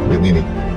Norteamérica.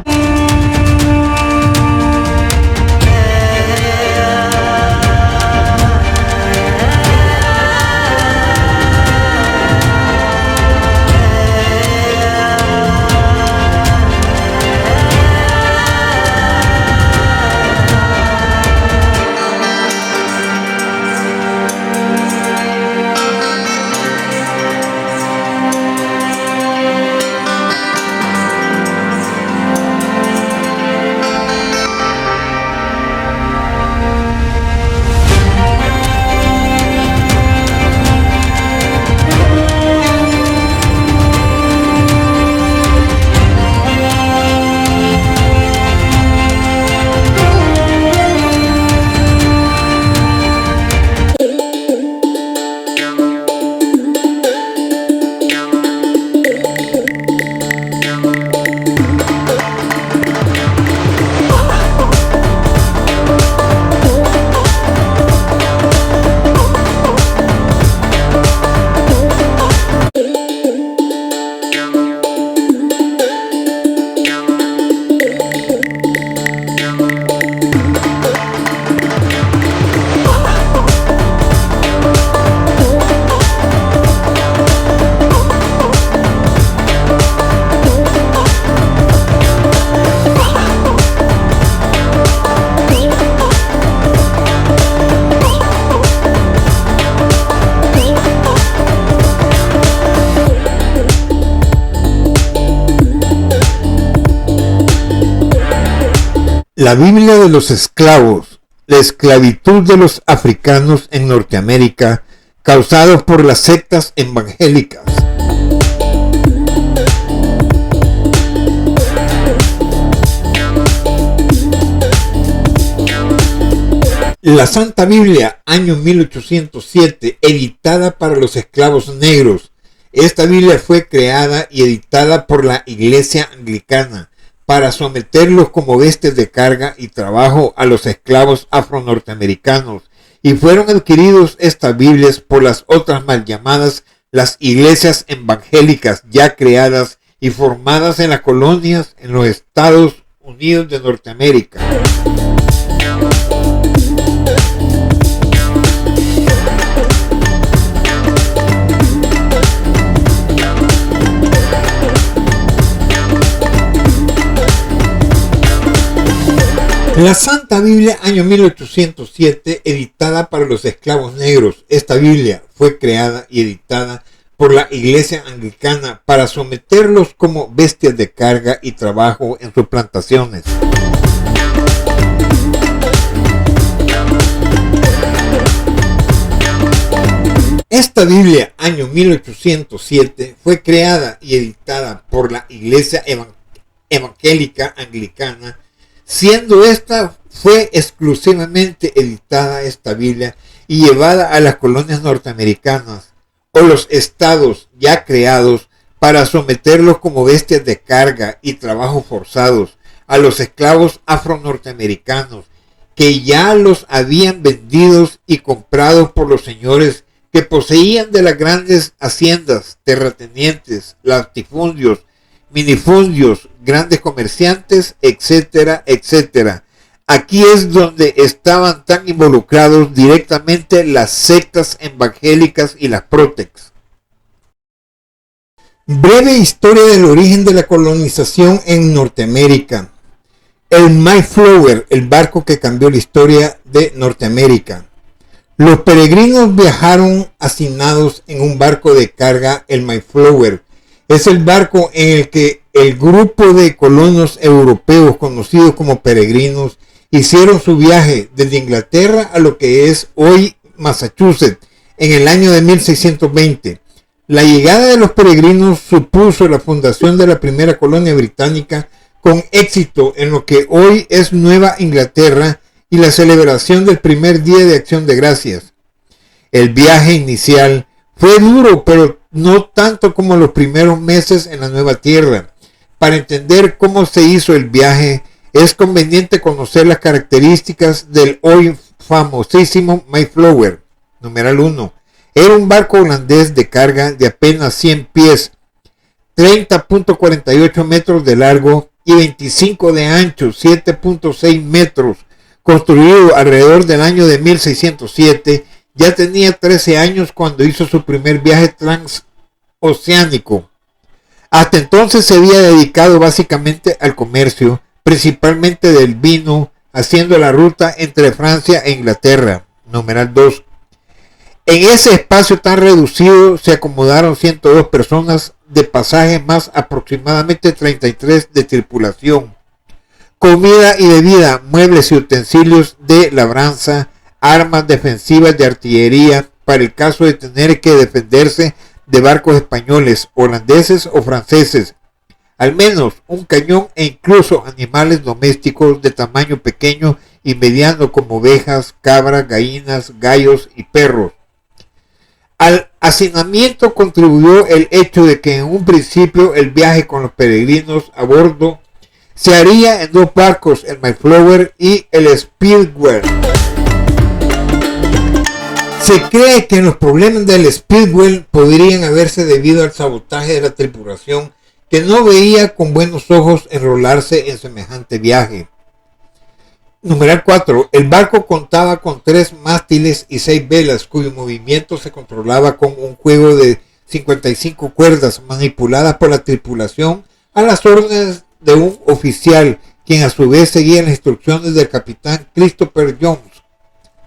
La Biblia de los esclavos, la esclavitud de los africanos en Norteamérica, causados por las sectas evangélicas. La Santa Biblia, año 1807, editada para los esclavos negros. Esta Biblia fue creada y editada por la Iglesia Anglicana para someterlos como bestias de carga y trabajo a los esclavos afro-norteamericanos, y fueron adquiridos estas Biblias por las otras mal llamadas las iglesias evangélicas ya creadas y formadas en las colonias en los Estados Unidos de Norteamérica. La Santa Biblia, año 1807, editada para los esclavos negros. Esta Biblia fue creada y editada por la Iglesia Anglicana para someterlos como bestias de carga y trabajo en sus plantaciones. Esta Biblia, año 1807, fue creada y editada por la Iglesia Evangélica Anglicana, siendo esta fue exclusivamente editada esta Biblia y llevada a las colonias norteamericanas o los estados ya creados para someterlos como bestias de carga y trabajo forzados a los esclavos afro-norteamericanos que ya los habían vendidos y comprados por los señores que poseían de las grandes haciendas, terratenientes, latifundios, minifundios, grandes comerciantes, etcétera, etcétera. Aquí es donde estaban tan involucrados directamente las sectas evangélicas y las Protex. Breve historia del origen de la colonización en Norteamérica. El Mayflower, el barco que cambió la historia de Norteamérica. Los peregrinos viajaron hacinados en un barco de carga, el Mayflower. Es el barco en el que el grupo de colonos europeos conocidos como peregrinos hicieron su viaje desde Inglaterra a lo que es hoy Massachusetts en el año de 1620. La llegada de los peregrinos supuso la fundación de la primera colonia británica con éxito en lo que hoy es Nueva Inglaterra y la celebración del primer Día de Acción de Gracias. El viaje inicial fue duro, pero no tanto como los primeros meses en la nueva tierra. Para entender cómo se hizo el viaje, es conveniente conocer las características del hoy famosísimo Mayflower. Numeral 1. Era un barco holandés de carga de apenas 100 pies, 30.48 metros de largo, y 25 de ancho, 7.6 metros, construido alrededor del año de 1607, ya tenía 13 años cuando hizo su primer viaje transoceánico. Hasta entonces se había dedicado básicamente al comercio, principalmente del vino, haciendo la ruta entre Francia e Inglaterra. Numeral 2. En ese espacio tan reducido se acomodaron 102 personas de pasaje más aproximadamente 33 de tripulación. Comida y bebida, muebles y utensilios de labranza, armas defensivas de artillería para el caso de tener que defenderse de barcos españoles, holandeses o franceses, al menos un cañón e incluso animales domésticos de tamaño pequeño y mediano como ovejas, cabras, gallinas, gallos y perros. Al hacinamiento contribuyó el hecho de que en un principio el viaje con los peregrinos a bordo se haría en dos barcos, el Mayflower y el Speedwell. Se cree que los problemas del Speedwell podrían haberse debido al sabotaje de la tripulación, que no veía con buenos ojos enrolarse en semejante viaje. Numeral 4. El barco contaba con 3 mástiles y 6 velas, cuyo movimiento se controlaba con un juego de 55 cuerdas manipuladas por la tripulación a las órdenes de un oficial, quien a su vez seguía las instrucciones del capitán Christopher Jones.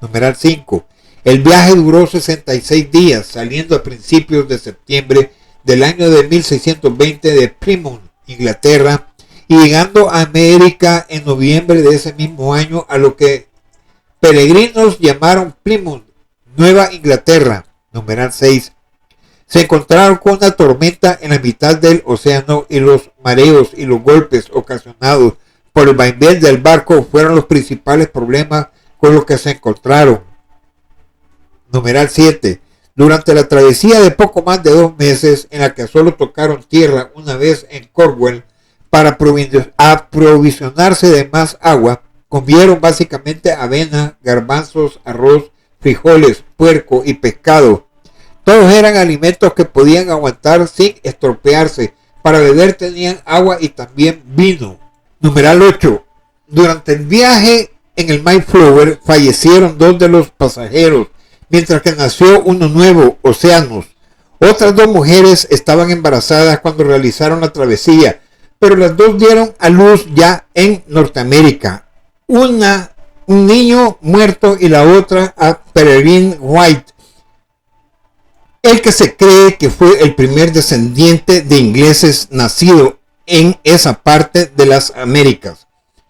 Numeral 5. El viaje duró 66 días, saliendo a principios de septiembre del año de 1620 de Plymouth, Inglaterra, y llegando a América en noviembre de ese mismo año a lo que peregrinos llamaron Plymouth, Nueva Inglaterra. Numeral 6. Se encontraron con una tormenta en la mitad del océano y los mareos y los golpes ocasionados por el vaivén del barco fueron los principales problemas con los que se encontraron. Numeral 7. Durante la travesía de poco más de 2 meses, en la que solo tocaron tierra una vez en Cornwall, para aprovisionarse de más agua, comieron básicamente avena, garbanzos, arroz, frijoles, puerco y pescado. Todos eran alimentos que podían aguantar sin estropearse. Para beber tenían agua y también vino. Numeral 8. Durante el viaje en el Mayflower fallecieron 2 de los pasajeros, mientras que nació uno nuevo, Oceanus. Otras 2 mujeres estaban embarazadas cuando realizaron la travesía, pero las 2 dieron a luz ya en Norteamérica. Una, un niño muerto, y la otra a Peregrine White, el que se cree que fue el primer descendiente de ingleses nacido en esa parte de las Américas.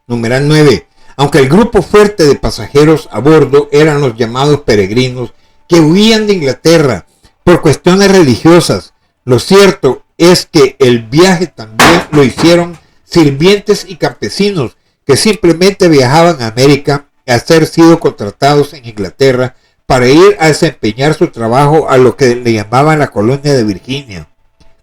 Numeral 9. Aunque el grupo fuerte de pasajeros a bordo eran los llamados peregrinos que huían de Inglaterra por cuestiones religiosas, lo cierto es que el viaje también lo hicieron sirvientes y campesinos que simplemente viajaban a América a ser sido contratados en Inglaterra para ir a desempeñar su trabajo a lo que le llamaban la colonia de Virginia.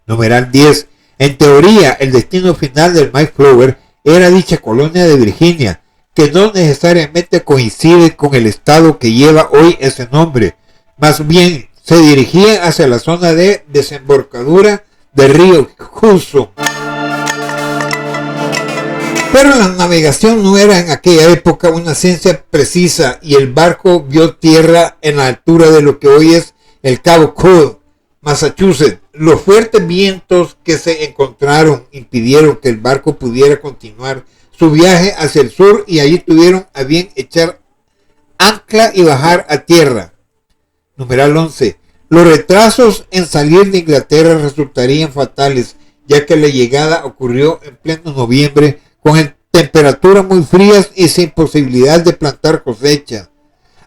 Numeral 10. En teoría, el destino final del Mayflower era dicha colonia de Virginia, que no necesariamente coincide con el estado que lleva hoy ese nombre. Más bien, se dirigía hacia la zona de desembocadura del río Hudson. Pero la navegación no era en aquella época una ciencia precisa, y el barco vio tierra en la altura de lo que hoy es el Cabo Cod, Massachusetts. Los fuertes vientos que se encontraron impidieron que el barco pudiera continuar su viaje hacia el sur, y allí tuvieron a bien echar ancla y bajar a tierra. Numeral 11. Los retrasos en salir de Inglaterra resultarían fatales, ya que la llegada ocurrió en pleno noviembre, con temperaturas muy frías y sin posibilidad de plantar cosecha.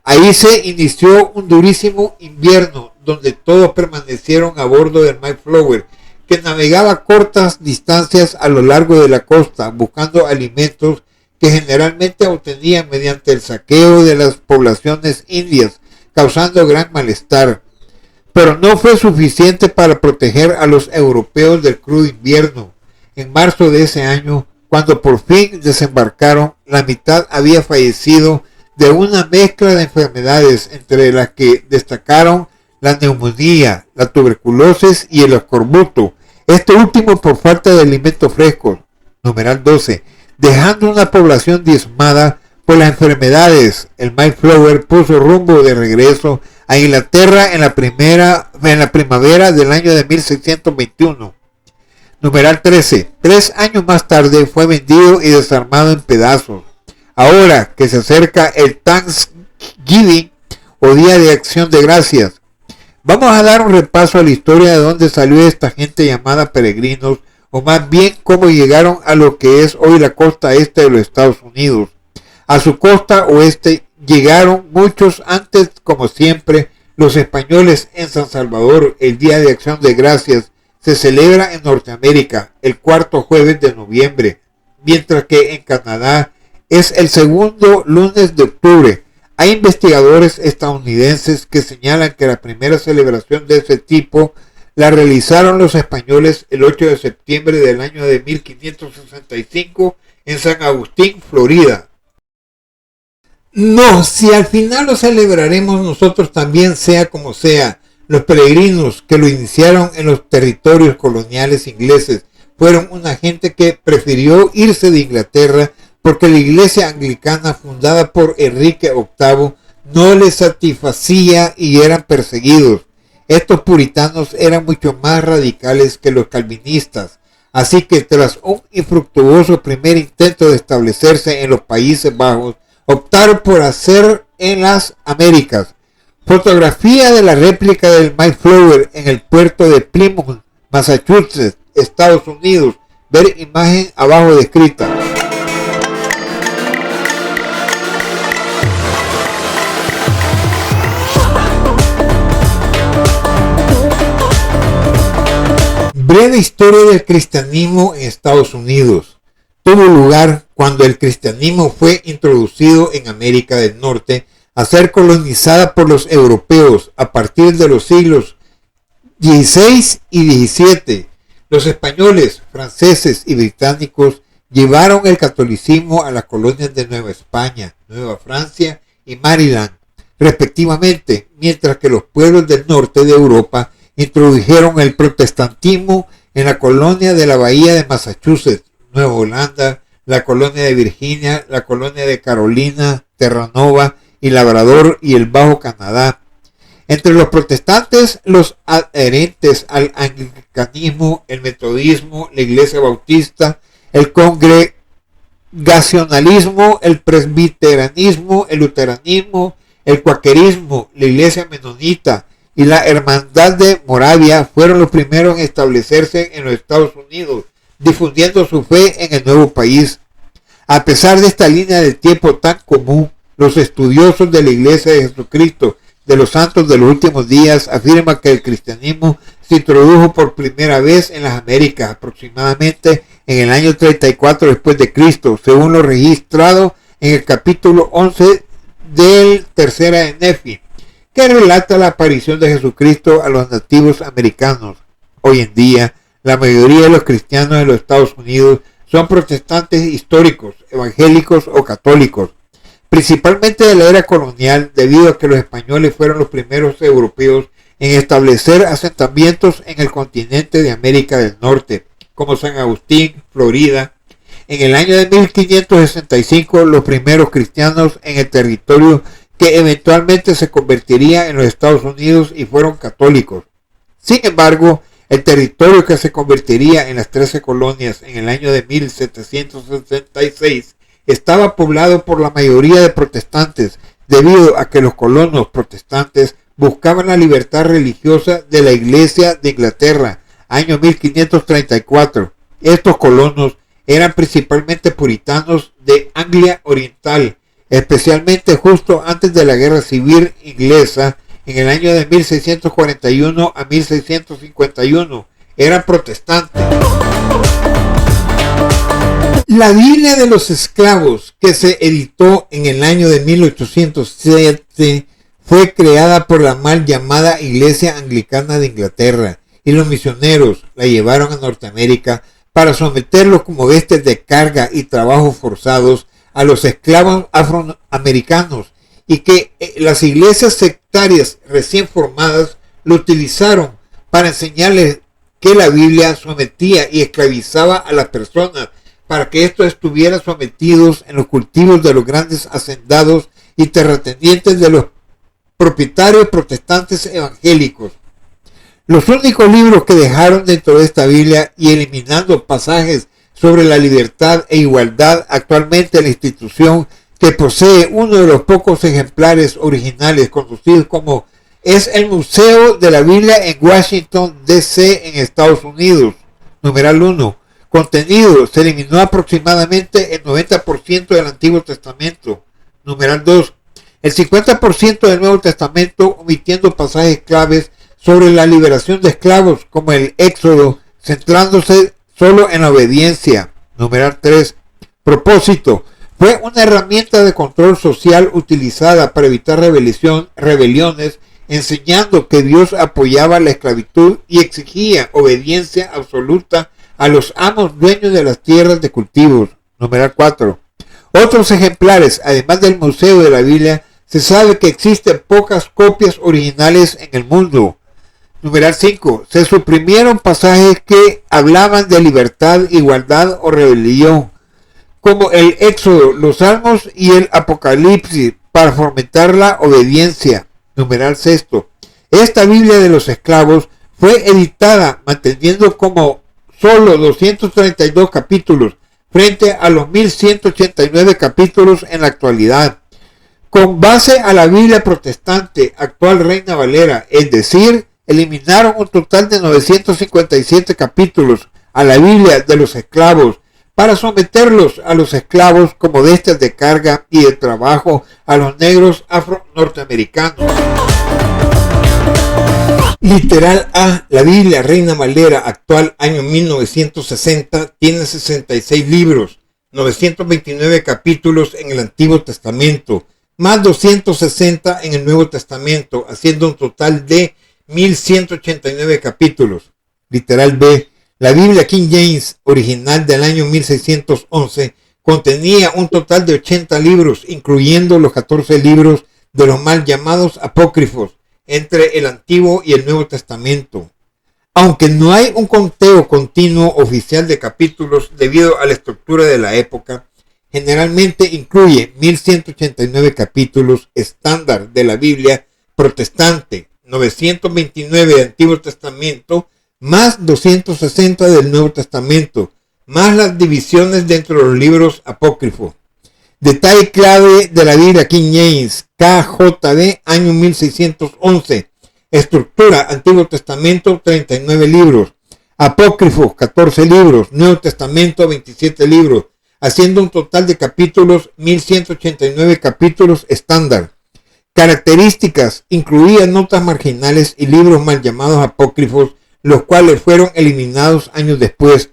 Ahí se inició un durísimo invierno, donde todos permanecieron a bordo del Mayflower, que navegaba cortas distancias a lo largo de la costa, buscando alimentos que generalmente obtenían mediante el saqueo de las poblaciones indias, causando gran malestar. Pero no fue suficiente para proteger a los europeos del crudo invierno. En marzo de ese año, cuando por fin desembarcaron, la mitad había fallecido de una mezcla de enfermedades, entre las que destacaron la neumonía, la tuberculosis y el escorbuto, este último por falta de alimentos frescos. numeral 12, dejando una población diezmada por las enfermedades. El Mayflower puso rumbo de regreso a Inglaterra en la primavera del año de 1621. Numeral 13. 3 años más tarde fue vendido y desarmado en pedazos. Ahora que se acerca el Thanksgiving o Día de Acción de Gracias, vamos a dar un repaso a la historia de dónde salió esta gente llamada peregrinos, o más bien cómo llegaron a lo que es hoy la costa este de los Estados Unidos. A su costa oeste llegaron muchos antes, como siempre, los españoles en San Salvador. El Día de Acción de Gracias se celebra en Norteamérica el cuarto jueves de noviembre, mientras que en Canadá es el segundo lunes de octubre. Hay investigadores estadounidenses que señalan que la primera celebración de ese tipo la realizaron los españoles el 8 de septiembre del año de 1565 en San Agustín, Florida. No, si al final lo celebraremos nosotros también, sea como sea. Los peregrinos que lo iniciaron en los territorios coloniales ingleses fueron una gente que prefirió irse de Inglaterra porque la iglesia anglicana fundada por Enrique VIII no les satisfacía y eran perseguidos. Estos puritanos eran mucho más radicales que los calvinistas, así que tras un infructuoso primer intento de establecerse en los Países Bajos, optaron por hacer en las Américas. Fotografía de la réplica del Mayflower en el puerto de Plymouth, Massachusetts, Estados Unidos. Ver imagen abajo descrita. Breve historia del cristianismo en Estados Unidos. Tuvo lugar cuando el cristianismo fue introducido en América del Norte a ser colonizada por los europeos a partir de los siglos XVI y XVII. Los españoles, franceses y británicos llevaron el catolicismo a las colonias de Nueva España, Nueva Francia y Maryland, respectivamente, mientras que los pueblos del norte de Europa introdujeron el protestantismo en la colonia de la Bahía de Massachusetts, Nueva Holanda, la colonia de Virginia, la colonia de Carolina, Terranova y Labrador y el Bajo Canadá. Entre los protestantes, los adherentes al anglicanismo, el metodismo, la iglesia bautista, el congregacionalismo, el presbiterianismo, el luteranismo, el cuaquerismo, la iglesia menonita y la hermandad de Moravia fueron los primeros en establecerse en los Estados Unidos, difundiendo su fe en el nuevo país. A pesar de esta línea del tiempo tan común, los estudiosos de la Iglesia de Jesucristo de los Santos de los Últimos Días afirman que el cristianismo se introdujo por primera vez en las Américas aproximadamente en el año 34 después de Cristo, según lo registrado en el capítulo 11 del Tercera de Nefi, que relata la aparición de Jesucristo a los nativos americanos. Hoy en día, la mayoría de los cristianos de los Estados Unidos son protestantes históricos, evangélicos o católicos, principalmente de la era colonial, debido a que los españoles fueron los primeros europeos en establecer asentamientos en el continente de América del Norte, como San Agustín, Florida. En el año de 1565, los primeros cristianos en el territorio que eventualmente se convertiría en los Estados Unidos y fueron católicos. Sin embargo, el territorio que se convertiría en las 13 colonias en el año de 1776 estaba poblado por la mayoría de protestantes, debido a que los colonos protestantes buscaban la libertad religiosa de la Iglesia de Inglaterra, año 1534. Estos colonos eran principalmente puritanos de Anglia Oriental, especialmente justo antes de la Guerra Civil Inglesa, en el año de 1641 a 1651. Eran protestantes. La Biblia de los Esclavos, que se editó en el año de 1807, fue creada por la mal llamada Iglesia Anglicana de Inglaterra, y los misioneros la llevaron a Norteamérica para someterlos como bestias de carga y trabajos forzados a los esclavos afroamericanos, y que las iglesias sectarias recién formadas lo utilizaron para enseñarles que la Biblia sometía y esclavizaba a las personas para que estos estuvieran sometidos en los cultivos de los grandes hacendados y terratenientes de los propietarios protestantes evangélicos. Los únicos libros que dejaron dentro de esta Biblia y eliminando pasajes sobre la libertad e igualdad, actualmente la institución que posee uno de los pocos ejemplares originales conocidos como es el Museo de la Biblia en Washington, D.C. en Estados Unidos. Numeral 1. Contenido. Se eliminó aproximadamente el 90% del Antiguo Testamento. Numeral 2. El 50% del Nuevo Testamento, omitiendo pasajes claves sobre la liberación de esclavos, como el Éxodo, centrándose solo en la obediencia. Numeral 3. Propósito. Fue una herramienta de control social utilizada para evitar rebeliones, enseñando que Dios apoyaba la esclavitud y exigía obediencia absoluta a los amos dueños de las tierras de cultivos. Numeral 4. Otros ejemplares, además del Museo de la Biblia, se sabe que existen pocas copias originales en el mundo. Numeral 5. Se suprimieron pasajes que hablaban de libertad, igualdad o rebelión, como el Éxodo, los Salmos y el Apocalipsis, para fomentar la obediencia. Numeral 6. Esta Biblia de los esclavos fue editada manteniendo como solo 232 capítulos frente a los 1189 capítulos en la actualidad. Con base a la Biblia protestante actual Reina Valera, es decir, eliminaron un total de 957 capítulos a la Biblia de los esclavos para someterlos a los esclavos como bestias de carga y de trabajo a los negros afro-norteamericanos. Literal A. La Biblia Reina Valera actual año 1960 tiene 66 libros, 929 capítulos en el Antiguo Testamento, más 260 en el Nuevo Testamento, haciendo un total de 1189 capítulos. Literal B. La Biblia King James original del año 1611 contenía un total de 80 libros, incluyendo los 14 libros de los mal llamados apócrifos, entre el Antiguo y el Nuevo Testamento. Aunque no hay un conteo continuo oficial de capítulos debido a la estructura de la época, generalmente incluye 1189 capítulos estándar de la Biblia protestante, 929 del Antiguo Testamento, más 260 del Nuevo Testamento, más las divisiones dentro de los libros apócrifos. Detalle clave de la Biblia King James, KJV, año 1611. Estructura, Antiguo Testamento, 39 libros. Apócrifos, 14 libros. Nuevo Testamento, 27 libros. Haciendo un total de capítulos, 1189 capítulos estándar. Características, incluían notas marginales y libros mal llamados apócrifos, los cuales fueron eliminados años después.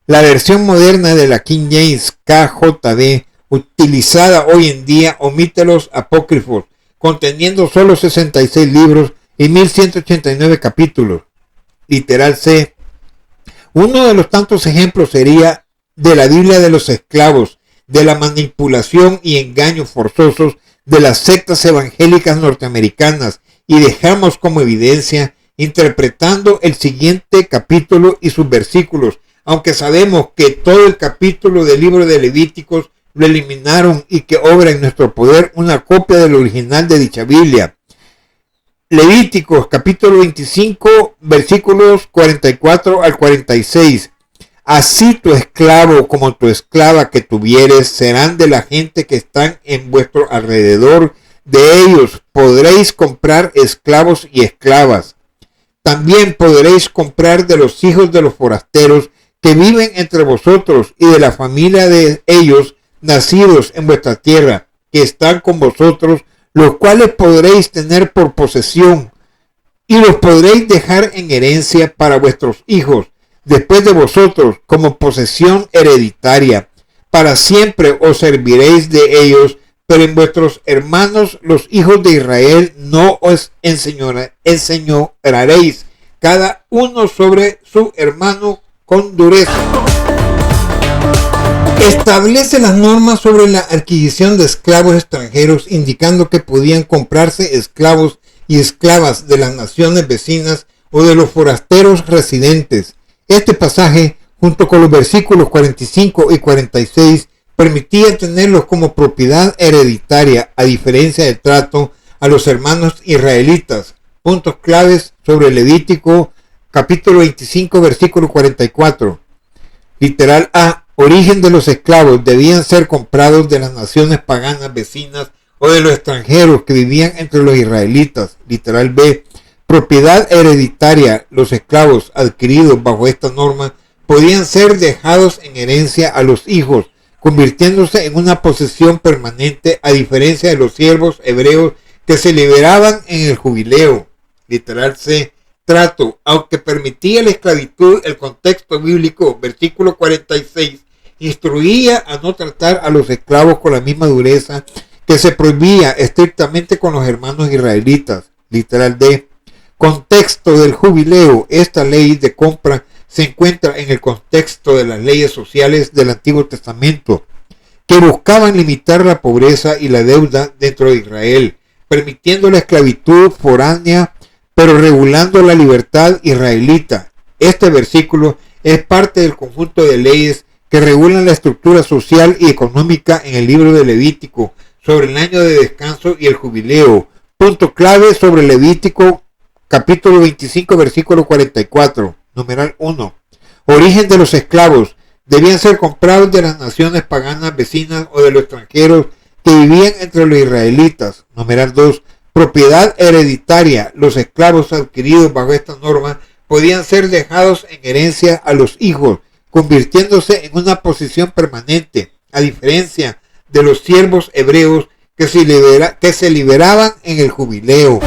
La versión moderna de la King James KJV, utilizada hoy en día, omite los apócrifos, conteniendo solo 66 libros y 1189 capítulos. Literal C. Uno de los tantos ejemplos sería de la Biblia de los esclavos, de la manipulación y engaños forzosos de las sectas evangélicas norteamericanas, y dejamos como evidencia interpretando el siguiente capítulo y sus versículos, aunque sabemos que todo el capítulo del libro de Levíticos lo eliminaron y que obra en nuestro poder una copia del original de dicha Biblia. Levíticos capítulo 25 versículos 44 al 46. Así tu esclavo como tu esclava que tuvieres serán de la gente que están en vuestro alrededor. De ellos podréis comprar esclavos y esclavas. También podréis comprar de los hijos de los forasteros que viven entre vosotros y de la familia de ellos nacidos en vuestra tierra, que están con vosotros, los cuales podréis tener por posesión, y los podréis dejar en herencia para vuestros hijos, después de vosotros, como posesión hereditaria. Para siempre os serviréis de ellos, pero en vuestros hermanos, los hijos de Israel, no os enseñorearéis, cada uno sobre su hermano con dureza. Establece las normas sobre la adquisición de esclavos extranjeros, indicando que podían comprarse esclavos y esclavas de las naciones vecinas o de los forasteros residentes. Este pasaje junto con los versículos 45 y 46, permitía tenerlos como propiedad hereditaria, a diferencia del trato a los hermanos israelitas. Puntos claves sobre Levítico, capítulo 25, versículo 44. Literal A. Origen de los esclavos: debían ser comprados de las naciones paganas vecinas o de los extranjeros que vivían entre los israelitas. Literal B. Propiedad hereditaria: los esclavos adquiridos bajo esta norma podían ser dejados en herencia a los hijos, convirtiéndose en una posesión permanente, a diferencia de los siervos hebreos que se liberaban en el jubileo. Literal C. Trato: aunque permitía la esclavitud, el contexto bíblico, versículo 46, instruía a no tratar a los esclavos con la misma dureza que se prohibía estrictamente con los hermanos israelitas. Literal D. Contexto del jubileo: esta ley de compra se encuentra en el contexto de las leyes sociales del Antiguo Testamento, que buscaban limitar la pobreza y la deuda dentro de Israel, permitiendo la esclavitud foránea, pero regulando la libertad israelita. Este versículo es parte del conjunto de leyes que regulan la estructura social y económica en el libro de Levítico sobre el año de descanso y el jubileo. Punto clave sobre Levítico, capítulo 25, versículo 44. Numeral 1. Origen de los esclavos: debían ser comprados de las naciones paganas vecinas o de los extranjeros que vivían entre los israelitas. Numeral 2. Propiedad hereditaria: los esclavos adquiridos bajo esta norma podían ser dejados en herencia a los hijos, convirtiéndose en una posición permanente, a diferencia de los siervos hebreos que se liberaban en el jubileo.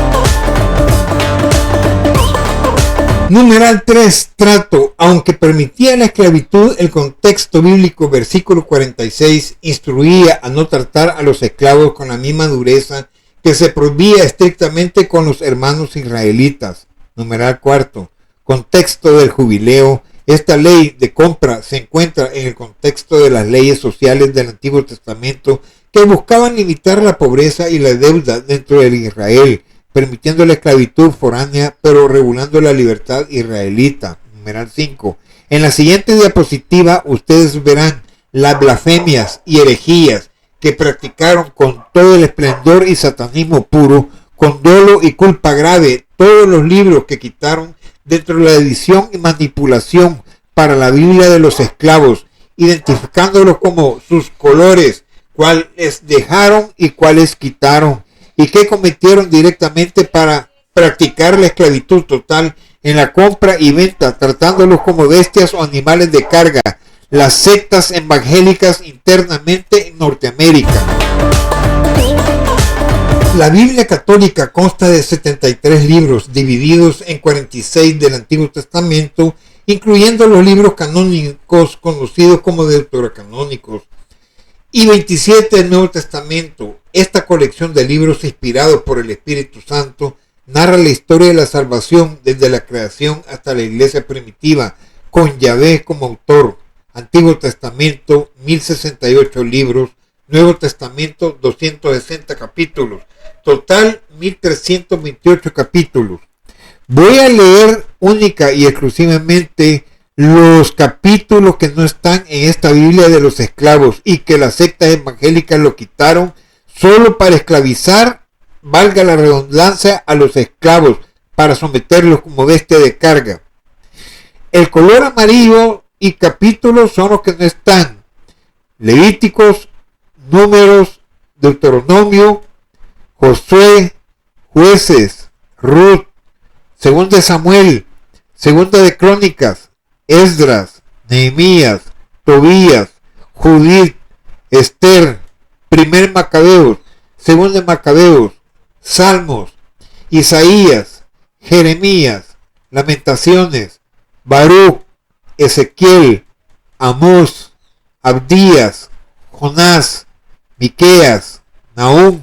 Numeral 3. Trato: aunque permitía la esclavitud, el contexto bíblico, versículo 46, instruía a no tratar a los esclavos con la misma dureza que se prohibía estrictamente con los hermanos israelitas. Numeral 4. Contexto del jubileo: esta ley de compra se encuentra en el contexto de las leyes sociales del Antiguo Testamento que buscaban limitar la pobreza y la deuda dentro del Israel, permitiendo la esclavitud foránea, pero regulando la libertad israelita. Numeral 5. En la siguiente diapositiva ustedes verán las blasfemias y herejías que practicaron con todo el esplendor y satanismo puro, con dolo y culpa grave, todos los libros que quitaron dentro de la edición y manipulación para la Biblia de los esclavos, identificándolos como sus colores, cuáles dejaron y cuáles quitaron, y que cometieron directamente para practicar la esclavitud total en la compra y venta, tratándolos como bestias o animales de carga, las sectas evangélicas internamente en Norteamérica. La Biblia católica consta de 73 libros divididos en 46 del Antiguo Testamento, incluyendo los libros canónicos conocidos como deuterocanónicos, y 27 del Nuevo Testamento. Esta colección de libros inspirados por el Espíritu Santo narra la historia de la salvación desde la creación hasta la iglesia primitiva, con Yahvé como autor. Antiguo Testamento, 1068 libros. Nuevo Testamento, 260 capítulos. Total, 1328 capítulos. Voy a leer única y exclusivamente los capítulos que no están en esta Biblia de los esclavos y que las sectas evangélicas lo quitaron solo para esclavizar, valga la redundancia, a los esclavos, para someterlos como bestia de carga. El color amarillo y capítulos son los que no están: Levíticos, Números, Deuteronomio, Josué, Jueces, Ruth, Segunda de Samuel, Segunda de Crónicas, Esdras, Nehemías, Tobías, Judith, Esther, Primer Macabeos, Segunda de Macabeos, Salmos, Isaías, Jeremías, Lamentaciones, Baruch, Ezequiel, Amós, Abdías, Jonás, Miqueas, Nahum,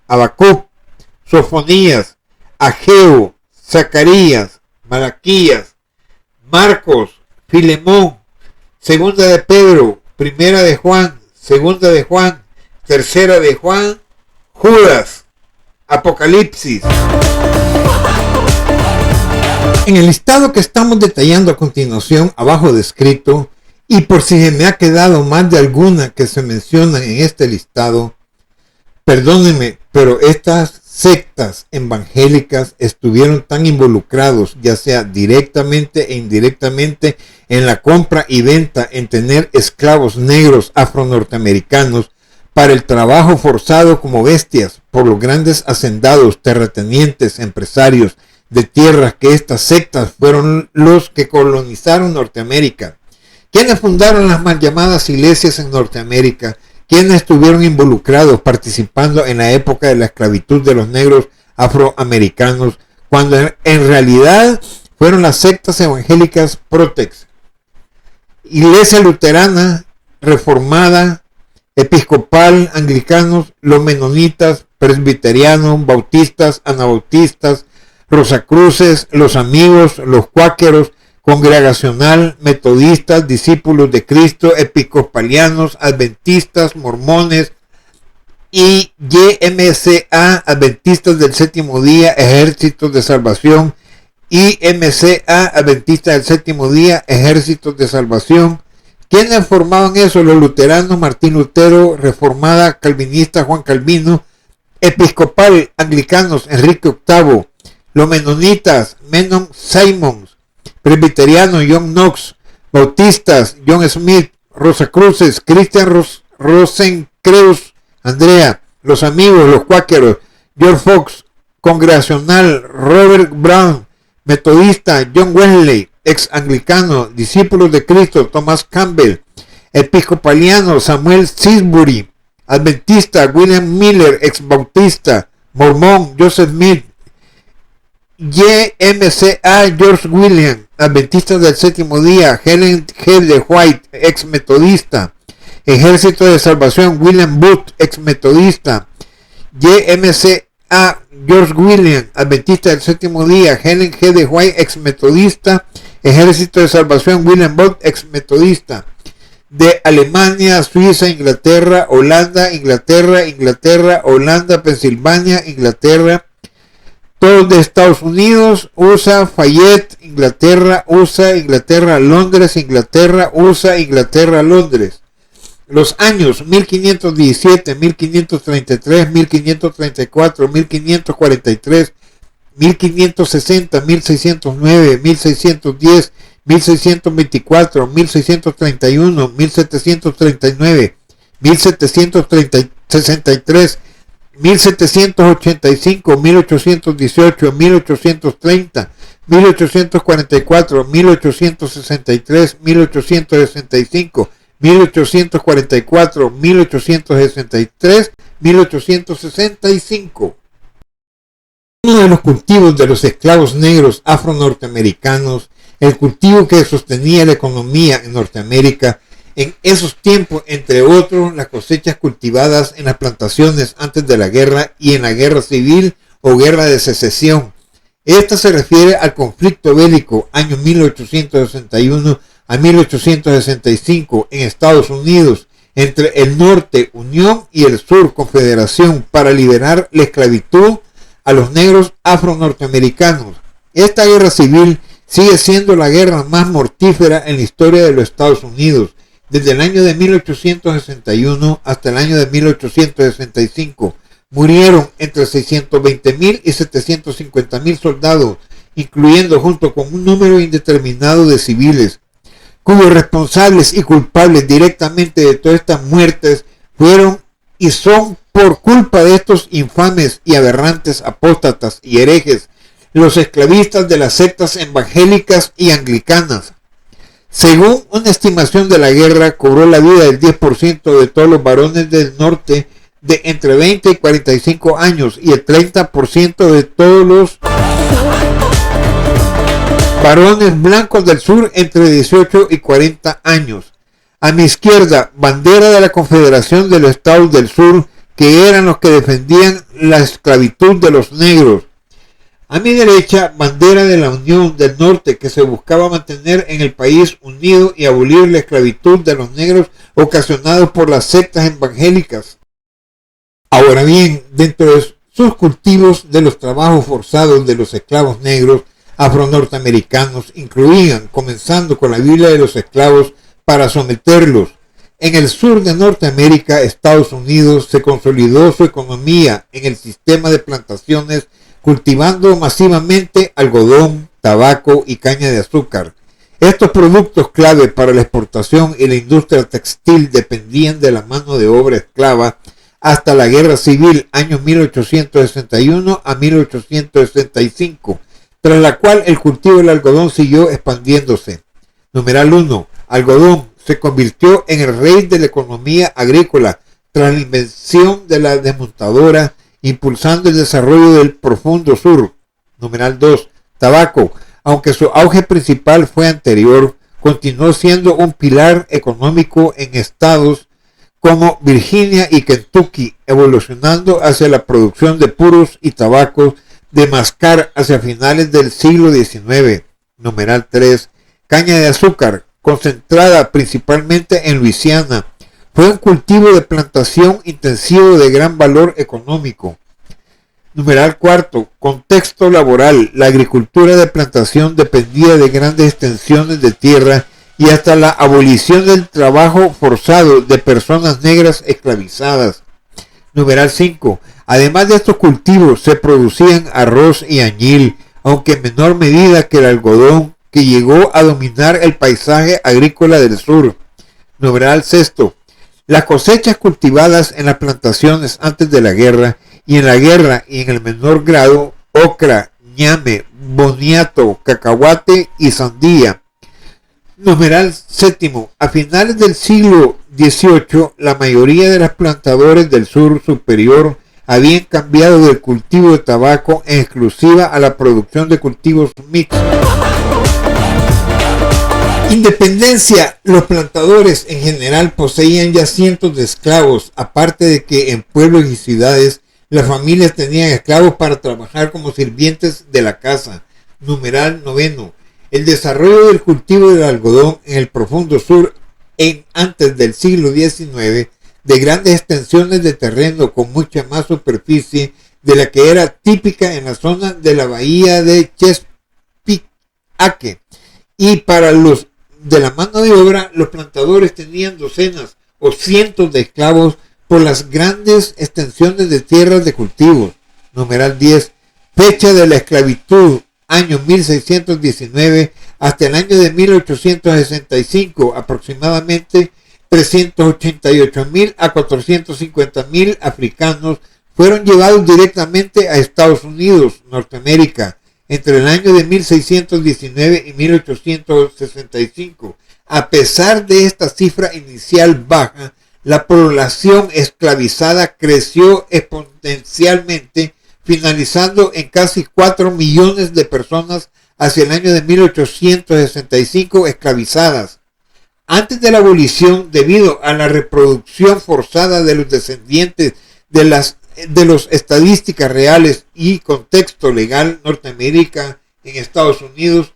Habacuc, Sofonías, Ageo, Zacarías, Malaquías, Marcos, Filemón, Segunda de Pedro, Primera de Juan, Segunda de Juan, Tercera de Juan, Judas, Apocalipsis. En el listado que estamos detallando a continuación, abajo descrito, Y por si se me ha quedado más de alguna que se menciona en este listado, perdónenme, pero estas sectas evangélicas estuvieron tan involucrados, ya sea directamente e indirectamente, en la compra y venta, en tener esclavos negros afro-norteamericanos para el trabajo forzado como bestias por los grandes hacendados, terratenientes, empresarios de tierras, que estas sectas fueron los que colonizaron Norteamérica. ¿Quiénes fundaron las mal llamadas iglesias en Norteamérica? ¿Quiénes estuvieron involucrados participando en la época de la esclavitud de los negros afroamericanos, cuando en realidad fueron las sectas evangélicas Protex? Iglesia luterana, reformada, episcopal, anglicanos, los menonitas, presbiterianos, bautistas, anabautistas, rosacruces, los amigos, los cuáqueros, congregacional, metodistas, discípulos de Cristo, episcopalianos, adventistas, mormones y YMCA, adventistas del séptimo día, ejércitos de salvación, IMCA, adventistas del séptimo día, ejércitos de salvación. ¿Quiénes formaban eso? Los luteranos, Martín Lutero, reformada, calvinista, Juan Calvino, episcopal, anglicanos, Enrique VIII, los menonitas, Menon Simons, presbiterianos, John Knox, bautistas, John Smith, Rosacruces, Christian Rosencreuz, Andrea, los amigos, los cuáqueros, George Fox, congregacional, Robert Brown, metodista, John Wesley, ex anglicano, discípulos de Cristo, Thomas Campbell, episcopaliano, Samuel Sisbury, adventista, William Miller, ex bautista, mormón, Joseph Smith, YMCA, George William, adventista del séptimo día, Helen G. de White, ex metodista, ejército de salvación, William Booth, ex metodista, YMCA, George William, adventista del séptimo día, Helen G. de White, ex metodista, ejército de salvación, William Booth, ex metodista. De Alemania, Suiza, Inglaterra, Holanda, Holanda, Pensilvania, Inglaterra, todos de Estados Unidos, USA, Fayette, Inglaterra, Londres, Inglaterra, Londres. Los años 1517, 1533, 1534, 1543, 1560, 1609, 1610, 1624, 1631, 1739, 1763, 1785, 1818, 1830, 1844, 1863, 1865, 1844, 1863, 1865. Uno de los cultivos de los esclavos negros afro-norteamericanos, el cultivo que sostenía la economía en Norteamérica en esos tiempos, entre otros, las cosechas cultivadas en las plantaciones antes de la guerra y en la guerra civil o guerra de secesión. Esta se refiere al conflicto bélico año 1861 a 1865 en Estados Unidos entre el norte, Unión, y el sur, Confederación, para liberar la esclavitud a los negros afro-norteamericanos. Esta guerra civil sigue siendo la guerra más mortífera en la historia de los Estados Unidos, desde el año de 1861 hasta el año de 1865. Murieron entre 620,000 y 750,000 soldados, incluyendo junto con un número indeterminado de civiles, cuyos responsables y culpables directamente de todas estas muertes fueron y son, por culpa de estos infames y aberrantes apóstatas y herejes, los esclavistas de las sectas evangélicas y anglicanas. Según una estimación de la guerra, cobró la vida del 10% de todos los varones del norte de entre 20 y 45 años y el 30% de todos los varones blancos del sur entre 18 y 40 años. A mi izquierda, bandera de la Confederación de los Estados del Sur, que eran los que defendían la esclavitud de los negros. A mi derecha, bandera de la Unión del Norte, que se buscaba mantener en el país unido y abolir la esclavitud de los negros ocasionados por las sectas evangélicas. Ahora bien, dentro de sus cultivos de los trabajos forzados de los esclavos negros afro-norteamericanos incluían, comenzando con la Biblia de los esclavos, para someterlos. En el sur de Norteamérica, Estados Unidos se consolidó su economía en el sistema de plantaciones, cultivando masivamente algodón, tabaco y caña de azúcar. Estos productos clave para la exportación y la industria textil dependían de la mano de obra esclava hasta la Guerra Civil, años 1861 a 1865, tras la cual el cultivo del algodón siguió expandiéndose. Numeral 1. Algodón se convirtió en el rey de la economía agrícola tras la invención de la desmontadora, impulsando el desarrollo del profundo sur. Numeral 2. Tabaco, aunque su auge principal fue anterior, continuó siendo un pilar económico en estados como Virginia y Kentucky, evolucionando hacia la producción de puros y tabacos de mascar hacia finales del siglo XIX. Numeral 3. Caña de azúcar, concentrada principalmente en Luisiana, fue un cultivo de plantación intensivo de gran valor económico. Numeral 4. Contexto laboral. La agricultura de plantación dependía de grandes extensiones de tierra y hasta la abolición del trabajo forzado de personas negras esclavizadas. Numeral 5. Además de estos cultivos se producían arroz y añil, aunque en menor medida que el algodón, que llegó a dominar el paisaje agrícola del sur. Numeral 6. Las cosechas cultivadas en las plantaciones antes de la guerra y en la guerra y en el menor grado, ocra, ñame, boniato, cacahuate y sandía. Numeral 7. A finales del siglo XVIII, la mayoría de los plantadores del sur superior habían cambiado del cultivo de tabaco en exclusiva a la producción de cultivos mixtos. Independencia. Los plantadores en general poseían ya cientos de esclavos, aparte de que en pueblos y ciudades las familias tenían esclavos para trabajar como sirvientes de la casa. Numeral 9. El desarrollo del cultivo del algodón en el profundo sur antes del siglo XIX, de grandes extensiones de terreno con mucha más superficie de la que era típica en la zona de la bahía de Chesapeake, y para los de la mano de obra, los plantadores tenían docenas o cientos de esclavos por las grandes extensiones de tierras de cultivos. Numeral 10. Fecha de la esclavitud, año 1619 hasta el año de 1865, aproximadamente 388.000 a 450.000 africanos fueron llevados directamente a Estados Unidos, Norteamérica, entre el año de 1619 y 1865. A pesar de esta cifra inicial baja, la población esclavizada creció exponencialmente, finalizando en casi 4 millones de personas hacia el año de 1865 esclavizadas. Antes de la abolición, debido a la reproducción forzada de los descendientes de los estadísticas reales y contexto legal Norteamérica en Estados Unidos,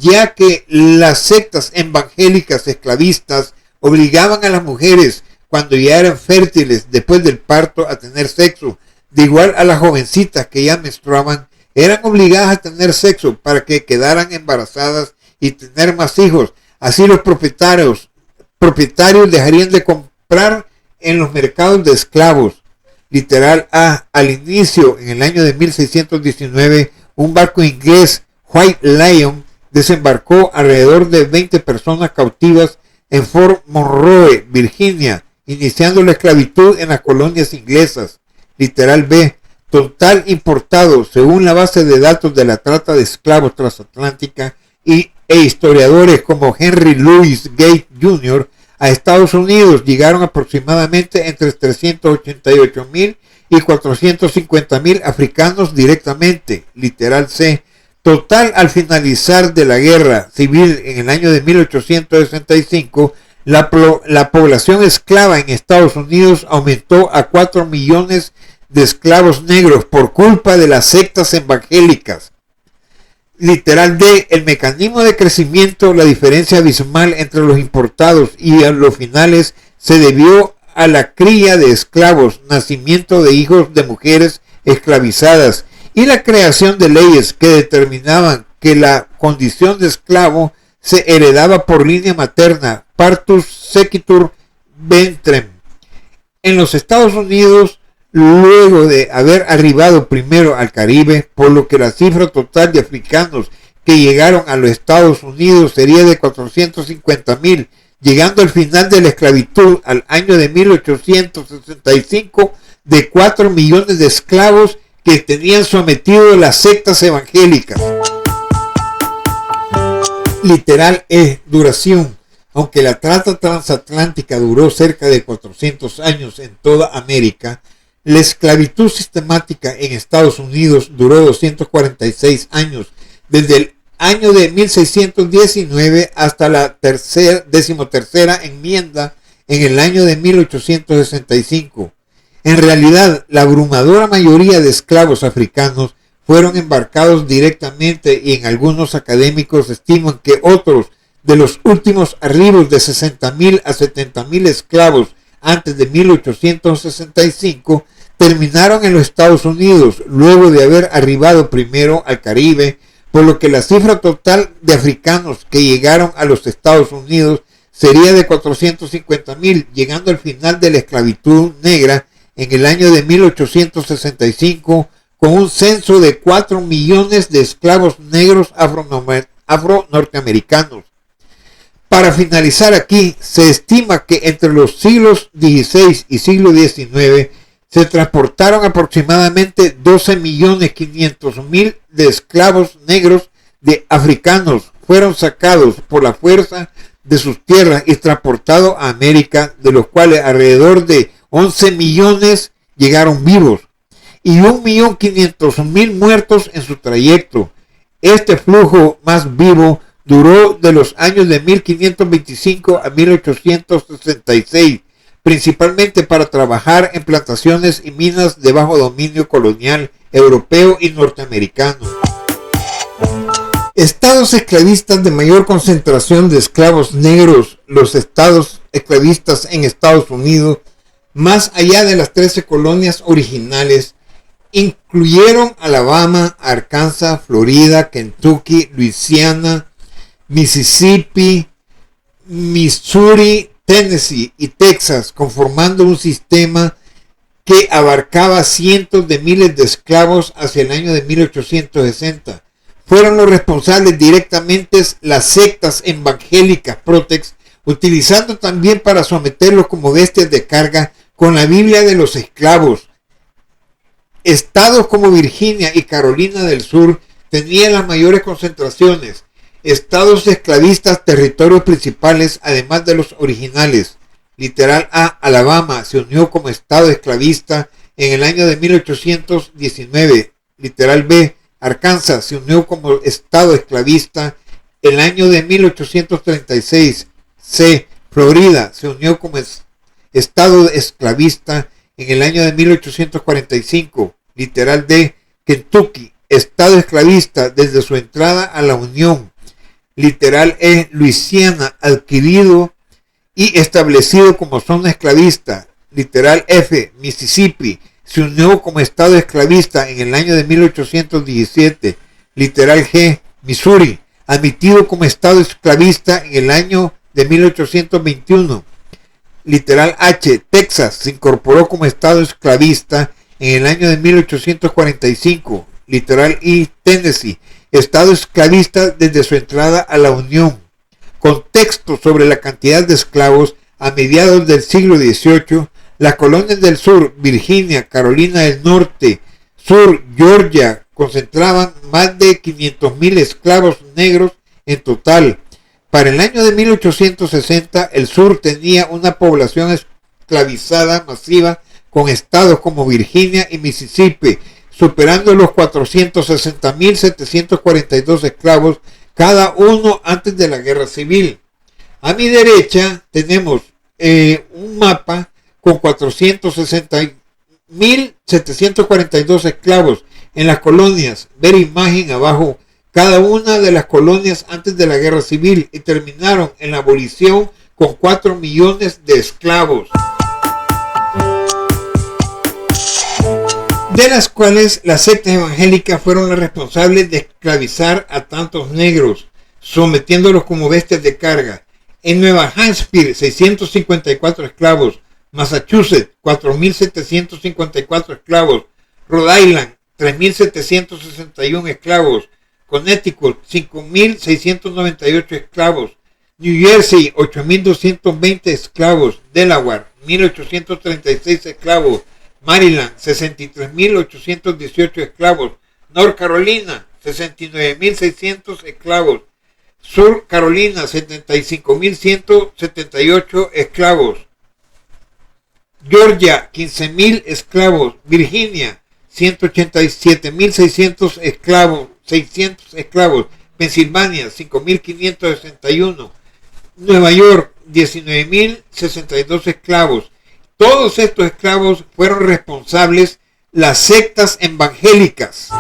ya que las sectas evangélicas esclavistas obligaban a las mujeres cuando ya eran fértiles después del parto a tener sexo, de igual a las jovencitas que ya menstruaban, eran obligadas a tener sexo para que quedaran embarazadas y tener más hijos. Así los propietarios dejarían de comprar en los mercados de esclavos. Literal A. Al inicio, en el año de 1619, un barco inglés, White Lion, desembarcó alrededor de 20 personas cautivas en Fort Monroe, Virginia, iniciando la esclavitud en las colonias inglesas. Literal B. Total importado, según la base de datos de la trata de esclavos transatlántica e historiadores como Henry Louis Gates Jr., a Estados Unidos llegaron aproximadamente entre 388.000 y 450.000 africanos directamente. Literal C. Total, al finalizar de la guerra civil en el año de 1865, la población esclava en Estados Unidos aumentó a 4 millones de esclavos negros por culpa de las sectas evangélicas. Literal D. El mecanismo de crecimiento, la diferencia abismal entre los importados y los finales se debió a la cría de esclavos, nacimiento de hijos de mujeres esclavizadas y la creación de leyes que determinaban que la condición de esclavo se heredaba por línea materna, partus sequitur ventrem. En los Estados Unidos, luego de haber arribado primero al Caribe, por lo que la cifra total de africanos que llegaron a los Estados Unidos sería de 450,000, llegando al final de la esclavitud al año de 1865 de 4 millones de esclavos que tenían sometido las sectas evangélicas. Literal es duración. Aunque la trata transatlántica duró cerca de 400 años en toda América, la esclavitud sistemática en Estados Unidos duró 246 años, desde el año de 1619 hasta la decimotercera enmienda en el año de 1865. En realidad, la abrumadora mayoría de esclavos africanos fueron embarcados directamente y en algunos académicos estiman que otros de los últimos arribos de 60,000 a 70,000 esclavos antes de 1865 terminaron en los Estados Unidos luego de haber arribado primero al Caribe, por lo que la cifra total de africanos que llegaron a los Estados Unidos sería de 450,000, llegando al final de la esclavitud negra en el año de 1865 con un censo de 4 millones de esclavos negros afro-norteamericanos. Para finalizar aquí, se estima que entre los siglos XVI y siglo XIX se transportaron aproximadamente 12.500.000 de esclavos negros de africanos. Fueron sacados por la fuerza de sus tierras y transportados a América, de los cuales alrededor de 11 millones llegaron vivos y 1.500.000 muertos en su trayecto. Este flujo más vivo duró de los años de 1525 a 1866, principalmente para trabajar en plantaciones y minas de bajo dominio colonial europeo y norteamericano. Estados esclavistas de mayor concentración de esclavos negros. Los estados esclavistas en Estados Unidos, más allá de las 13 colonias originales, incluyeron Alabama, Arkansas, Florida, Kentucky, Luisiana, Mississippi, Missouri, Tennessee y Texas, conformando un sistema que abarcaba cientos de miles de esclavos hacia el año de 1860. Fueron los responsables directamente las sectas evangélicas Protex, utilizando también para someterlos como bestias de carga con la Biblia de los esclavos. Estados como Virginia y Carolina del Sur tenían las mayores concentraciones. Estados esclavistas, territorios principales, además de los originales. Literal A, Alabama se unió como estado esclavista en el año de 1819. Literal B, Arkansas se unió como estado esclavista el año de 1836. C, Florida se unió como estado esclavista en el año de 1845. Literal D, Kentucky, estado esclavista desde su entrada a la Unión. Literal E, Luisiana, adquirido y establecido como zona esclavista. Literal F, Mississippi, se unió como estado esclavista en el año de 1817. Literal G, Missouri, admitido como estado esclavista en el año de 1821. Literal H, Texas, se incorporó como estado esclavista en el año de 1845. Literal I, Tennessee, estado esclavista desde su entrada a la Unión. Contexto sobre la cantidad de esclavos a mediados del siglo XVIII. Las colonias del sur, Virginia, Carolina del Norte, sur, Georgia, concentraban más de 500,000 esclavos negros en total. Para el año de 1860, el sur tenía una población esclavizada masiva con estados como Virginia y Mississippi, superando los 460,742 esclavos cada uno antes de la guerra civil. A mi derecha tenemos un mapa con 460,742 esclavos en las colonias. Ver imagen abajo. Cada una de las colonias antes de la guerra civil y terminaron en la abolición con 4 millones de esclavos, de las cuales las sectas evangélicas fueron las responsables de esclavizar a tantos negros. sometiéndolos como bestias de carga. En Nueva Hampshire, 654 esclavos. Massachusetts, 4.754 esclavos. Rhode Island, 3.761 esclavos. Connecticut, 5.698 esclavos. New Jersey, 8.220 esclavos. Delaware, 1.836 esclavos. Maryland, 63.818 esclavos. North Carolina, 69.600 esclavos. Sur Carolina, 75.178 esclavos. Georgia, 15.000 esclavos. Virginia, 187.600 esclavos. 600 esclavos. Pensilvania, 5.561. Nueva York, 19.062 esclavos. Todos estos esclavos fueron responsables las sectas evangélicas.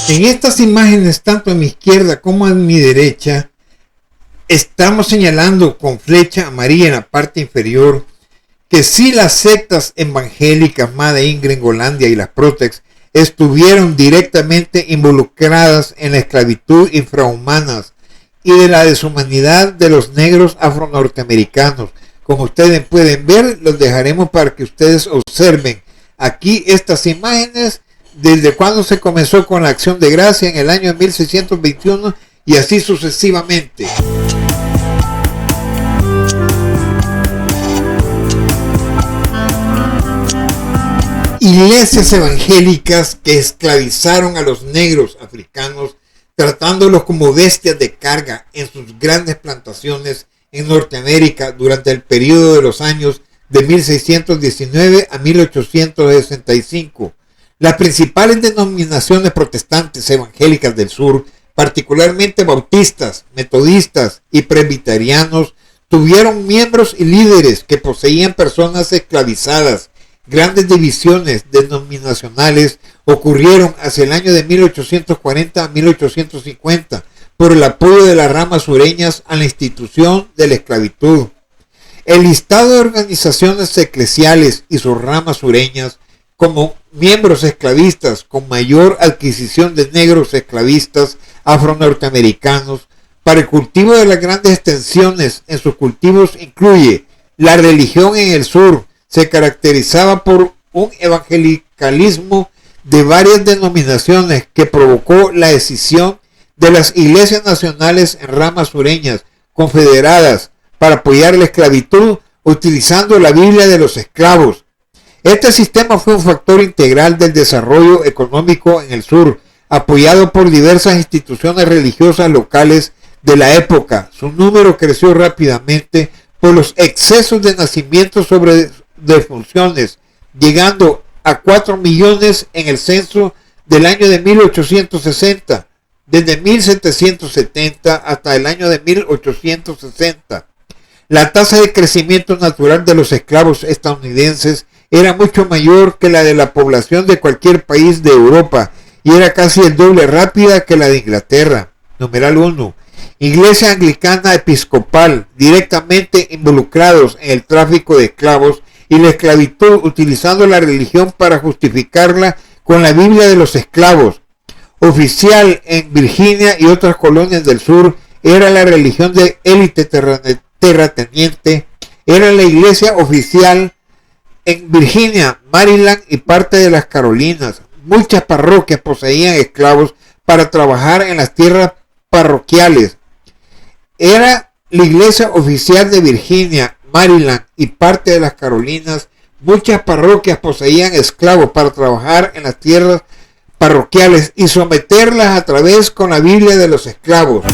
En estas imágenes, tanto a mi izquierda como a mi derecha, estamos señalando con flecha amarilla en la parte inferior que si las sectas evangélicas Made in Gringolandia y las Protex estuvieron directamente involucradas en la esclavitud infrahumana y de la deshumanidad de los negros afro-norteamericanos. Como ustedes pueden ver, los dejaremos para que ustedes observen aquí estas imágenes desde cuando se comenzó con la Acción de Gracia en el año 1621 y así sucesivamente. Iglesias evangélicas que esclavizaron a los negros africanos, tratándolos como bestias de carga en sus grandes plantaciones en Norteamérica durante el periodo de los años de 1619 a 1865. Las principales denominaciones protestantes evangélicas del sur, particularmente bautistas, metodistas y presbiterianos, tuvieron miembros y líderes que poseían personas esclavizadas. Grandes divisiones denominacionales ocurrieron hacia el año de 1840 a 1850 por el apoyo de las ramas sureñas a la institución de la esclavitud. El listado de organizaciones eclesiales y sus ramas sureñas como miembros esclavistas con mayor adquisición de negros esclavistas afro-norteamericanos para el cultivo de las grandes extensiones en sus cultivos incluye la religión en el sur. Se caracterizaba por un evangelicalismo de varias denominaciones que provocó la escisión de las iglesias nacionales en ramas sureñas confederadas para apoyar la esclavitud utilizando la Biblia de los esclavos. Este sistema fue un factor integral del desarrollo económico en el sur, apoyado por diversas instituciones religiosas locales de la época. Su número creció rápidamente por los excesos de nacimientos sobre defunciones, llegando a 4 millones en el censo del año de 1860, desde 1770 hasta el año de 1860. La tasa de crecimiento natural de los esclavos estadounidenses era mucho mayor que la de la población de cualquier país de Europa y era casi el doble rápida que la de Inglaterra. Numeral 1. Iglesia Anglicana Episcopal, directamente involucrados en el tráfico de esclavos y la esclavitud, utilizando la religión para justificarla con la Biblia de los esclavos. Oficial en Virginia y otras colonias del sur, era la religión de élite terrateniente, era la iglesia oficial en Virginia, Maryland y parte de las Carolinas. Muchas parroquias poseían esclavos para trabajar en las tierras parroquiales. Era la iglesia oficial de Virginia, Maryland y parte de las Carolinas. Muchas parroquias poseían esclavos para trabajar en las tierras parroquiales y someterlas a través con la Biblia de los esclavos.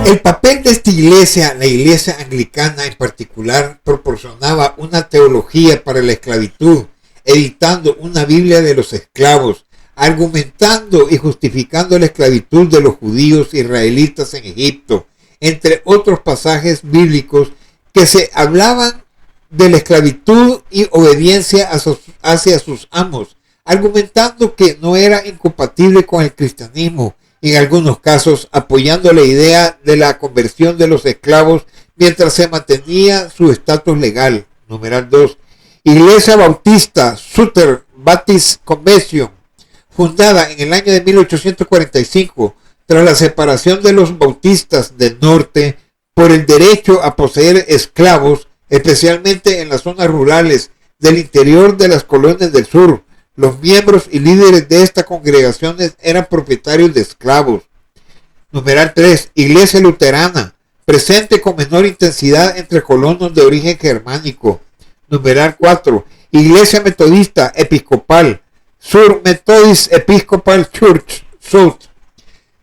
El papel de esta iglesia, la iglesia anglicana en particular, proporcionaba una teología para la esclavitud, editando una Biblia de los esclavos, argumentando y justificando la esclavitud de los judíos israelitas en Egipto, entre otros pasajes bíblicos que se hablaban de la esclavitud y obediencia hacia sus amos, argumentando que no era incompatible con el cristianismo, en algunos casos apoyando la idea de la conversión de los esclavos mientras se mantenía su estatus legal. Numeral 2. Iglesia Bautista Southern Baptist Convention, fundada en el año de 1845 tras la separación de los bautistas del norte por el derecho a poseer esclavos, especialmente en las zonas rurales del interior de las colonias del sur. Los miembros y líderes de estas congregaciones eran propietarios de esclavos. Numeral 3. Iglesia Luterana, presente con menor intensidad entre colonos de origen germánico. Numeral 4. Iglesia Metodista Episcopal, Sur Methodist Episcopal Church, South.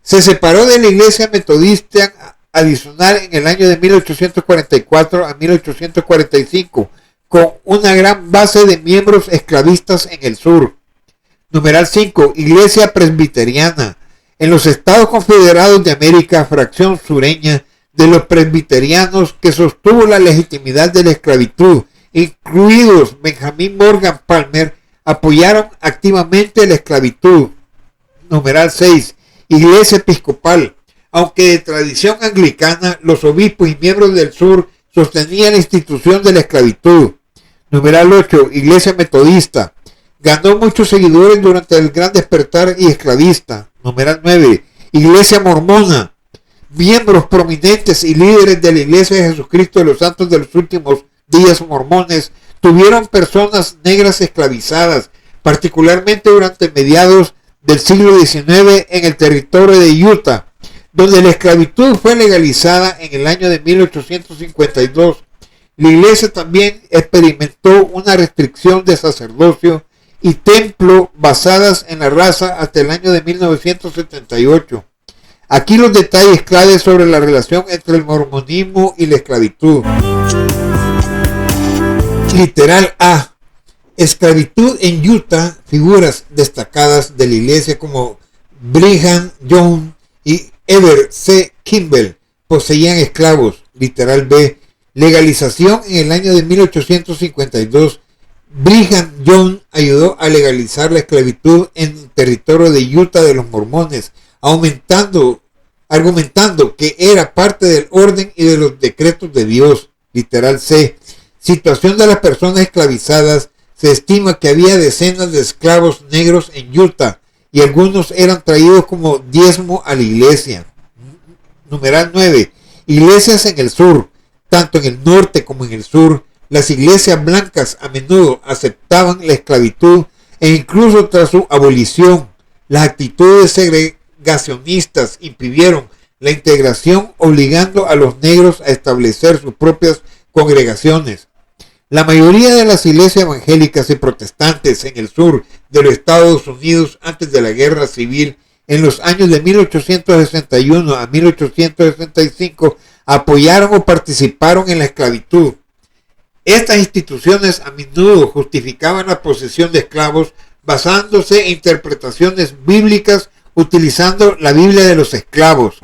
Se separó de la Iglesia Metodista adicional en el año de 1844 a 1845, con una gran base de miembros esclavistas en el sur. Numeral 5. Iglesia Presbiteriana. En los Estados Confederados de América, fracción sureña de los presbiterianos que sostuvo la legitimidad de la esclavitud, incluidos Benjamin Morgan Palmer, apoyaron activamente la esclavitud. Numeral 6. Iglesia Episcopal. Aunque de tradición anglicana, los obispos y miembros del sur sostenían la institución de la esclavitud. Numeral 8. Iglesia Metodista. Ganó muchos seguidores durante el Gran Despertar y esclavista. Numeral 9. Iglesia Mormona. Miembros prominentes y líderes de la Iglesia de Jesucristo de los Santos de los Últimos Días mormones tuvieron personas negras esclavizadas, particularmente durante mediados del siglo XIX en el territorio de Utah, donde la esclavitud fue legalizada en el año de 1852. La iglesia también experimentó una restricción de sacerdocio y templo basadas en la raza hasta el año de 1978. Aquí los detalles claves sobre la relación entre el mormonismo y la esclavitud. Literal A. Esclavitud en Utah. Figuras destacadas de la iglesia como Brigham Young y Ever C. Kimball poseían esclavos. Literal B. Legalización en el año de 1852. Brigham Young ayudó a legalizar la esclavitud en el territorio de Utah de los mormones, argumentando que era parte del orden y de los decretos de Dios. Literal C. Situación de las personas esclavizadas. Se estima que había decenas de esclavos negros en Utah y algunos eran traídos como diezmo a la iglesia. Numeral 9. Iglesias en el sur. Tanto en el norte como en el sur, las iglesias blancas a menudo aceptaban la esclavitud e incluso tras su abolición, las actitudes segregacionistas impidieron la integración, obligando a los negros a establecer sus propias congregaciones. La mayoría de las iglesias evangélicas y protestantes en el sur de los Estados Unidos antes de la Guerra Civil, en los años de 1861 a 1865, apoyaron o participaron en la esclavitud. Estas instituciones a menudo justificaban la posesión de esclavos basándose en interpretaciones bíblicas utilizando la Biblia de los esclavos.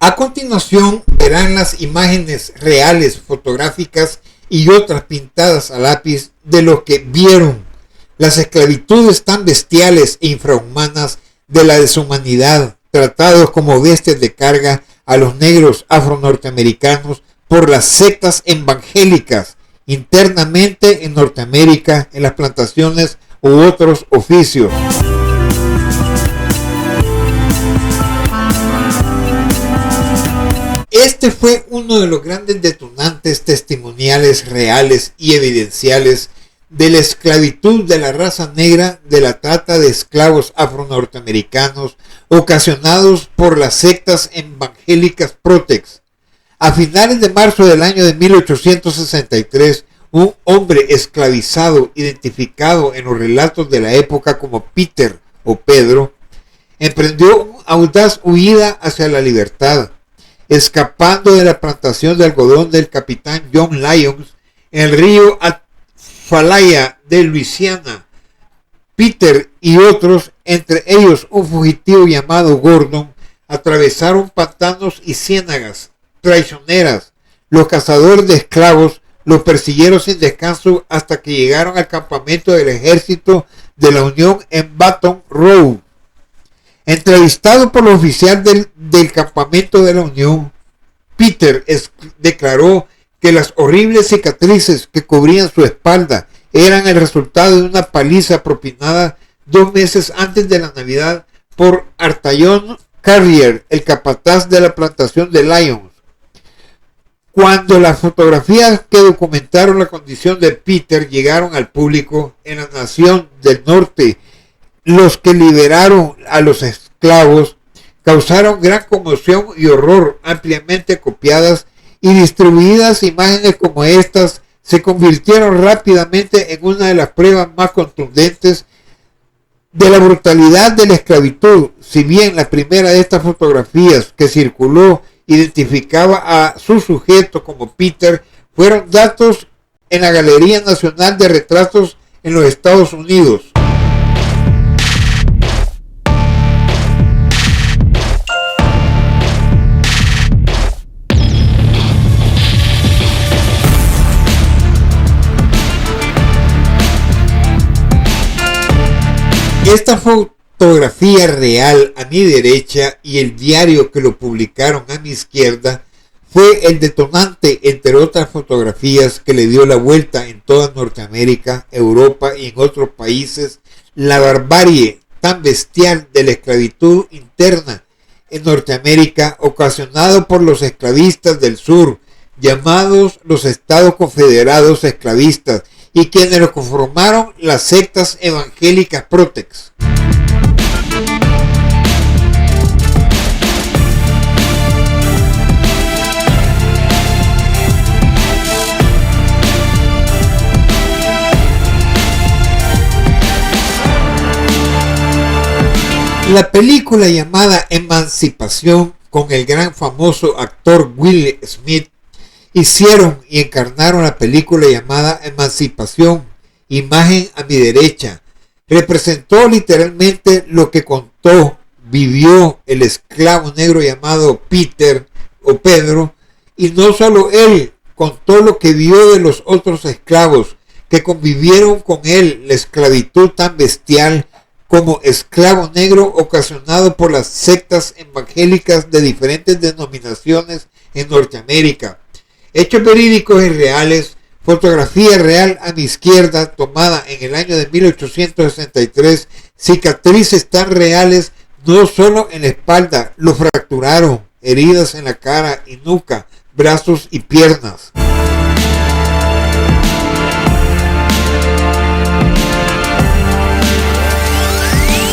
A continuación verán las imágenes reales, fotográficas y otras pintadas a lápiz de lo que vieron las esclavitudes tan bestiales e infrahumanas de la deshumanidad, tratados como bestias de carga a los negros afro-norteamericanos por las sectas evangélicas internamente en Norteamérica, en las plantaciones u otros oficios. Este fue uno de los grandes detonantes testimoniales reales y evidenciales de la esclavitud de la raza negra, de la trata de esclavos afro-norteamericanos ocasionados por las sectas evangélicas Protex. A finales de marzo del año de 1863, un hombre esclavizado identificado en los relatos de la época como Peter o Pedro, emprendió una audaz huida hacia la libertad, escapando de la plantación de algodón del capitán John Lyons en el río Atchafalaya de Luisiana. Peter y otros, entre ellos un fugitivo llamado Gordon, atravesaron pantanos y ciénagas traicioneras. Los cazadores de esclavos los persiguieron sin descanso hasta que llegaron al campamento del ejército de la Unión en Baton Rouge. Entrevistado por los oficiales del campamento de la Unión, Peter declaró que las horribles cicatrices que cubrían su espalda eran el resultado de una paliza propinada 2 meses antes de la Navidad por Artayon Carrier, el capataz de la plantación de Lyons. Cuando las fotografías que documentaron la condición de Peter llegaron al público en la nación del norte, los que liberaron a los esclavos causaron gran conmoción y horror. Ampliamente copiadas y distribuidas imágenes como estas se convirtieron rápidamente en una de las pruebas más contundentes de la brutalidad de la esclavitud. Si bien la primera de estas fotografías que circuló identificaba a su sujeto como Peter, fueron datos en la Galería Nacional de Retratos en los Estados Unidos. Esta fotografía real a mi derecha y el diario que lo publicaron a mi izquierda fue el detonante, entre otras fotografías, que le dio la vuelta en toda Norteamérica, Europa y en otros países, la barbarie tan bestial de la esclavitud interna en Norteamérica, ocasionado por los esclavistas del sur, llamados los Estados Confederados Esclavistas, y quienes lo conformaron las sectas evangélicas Protex. La película llamada Emancipación, con el gran famoso actor Will Smith, hicieron y encarnaron la película llamada Emancipación, imagen a mi derecha. Representó literalmente lo que vivió el esclavo negro llamado Peter o Pedro, y no solo él, contó lo que vio de los otros esclavos que convivieron con él, la esclavitud tan bestial como esclavo negro ocasionado por las sectas evangélicas de diferentes denominaciones en Norteamérica. Hechos verídicos y reales. Fotografía real a mi izquierda tomada en el año de 1863. Cicatrices tan reales, no solo en la espalda, lo fracturaron. Heridas en la cara y nuca, brazos y piernas.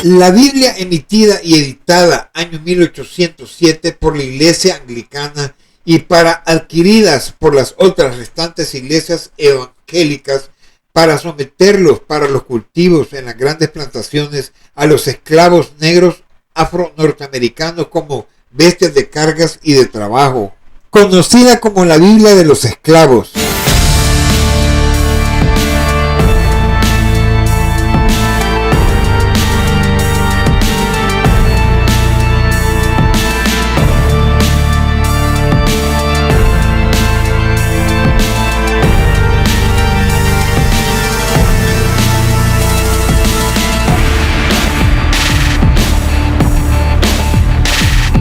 La Biblia emitida y editada año 1807 por la Iglesia Anglicana y adquiridas por las otras restantes iglesias evangélicas para someterlos para los cultivos en las grandes plantaciones a los esclavos negros afro-norteamericanos como bestias de cargas y de trabajo, conocida como la Biblia de los esclavos.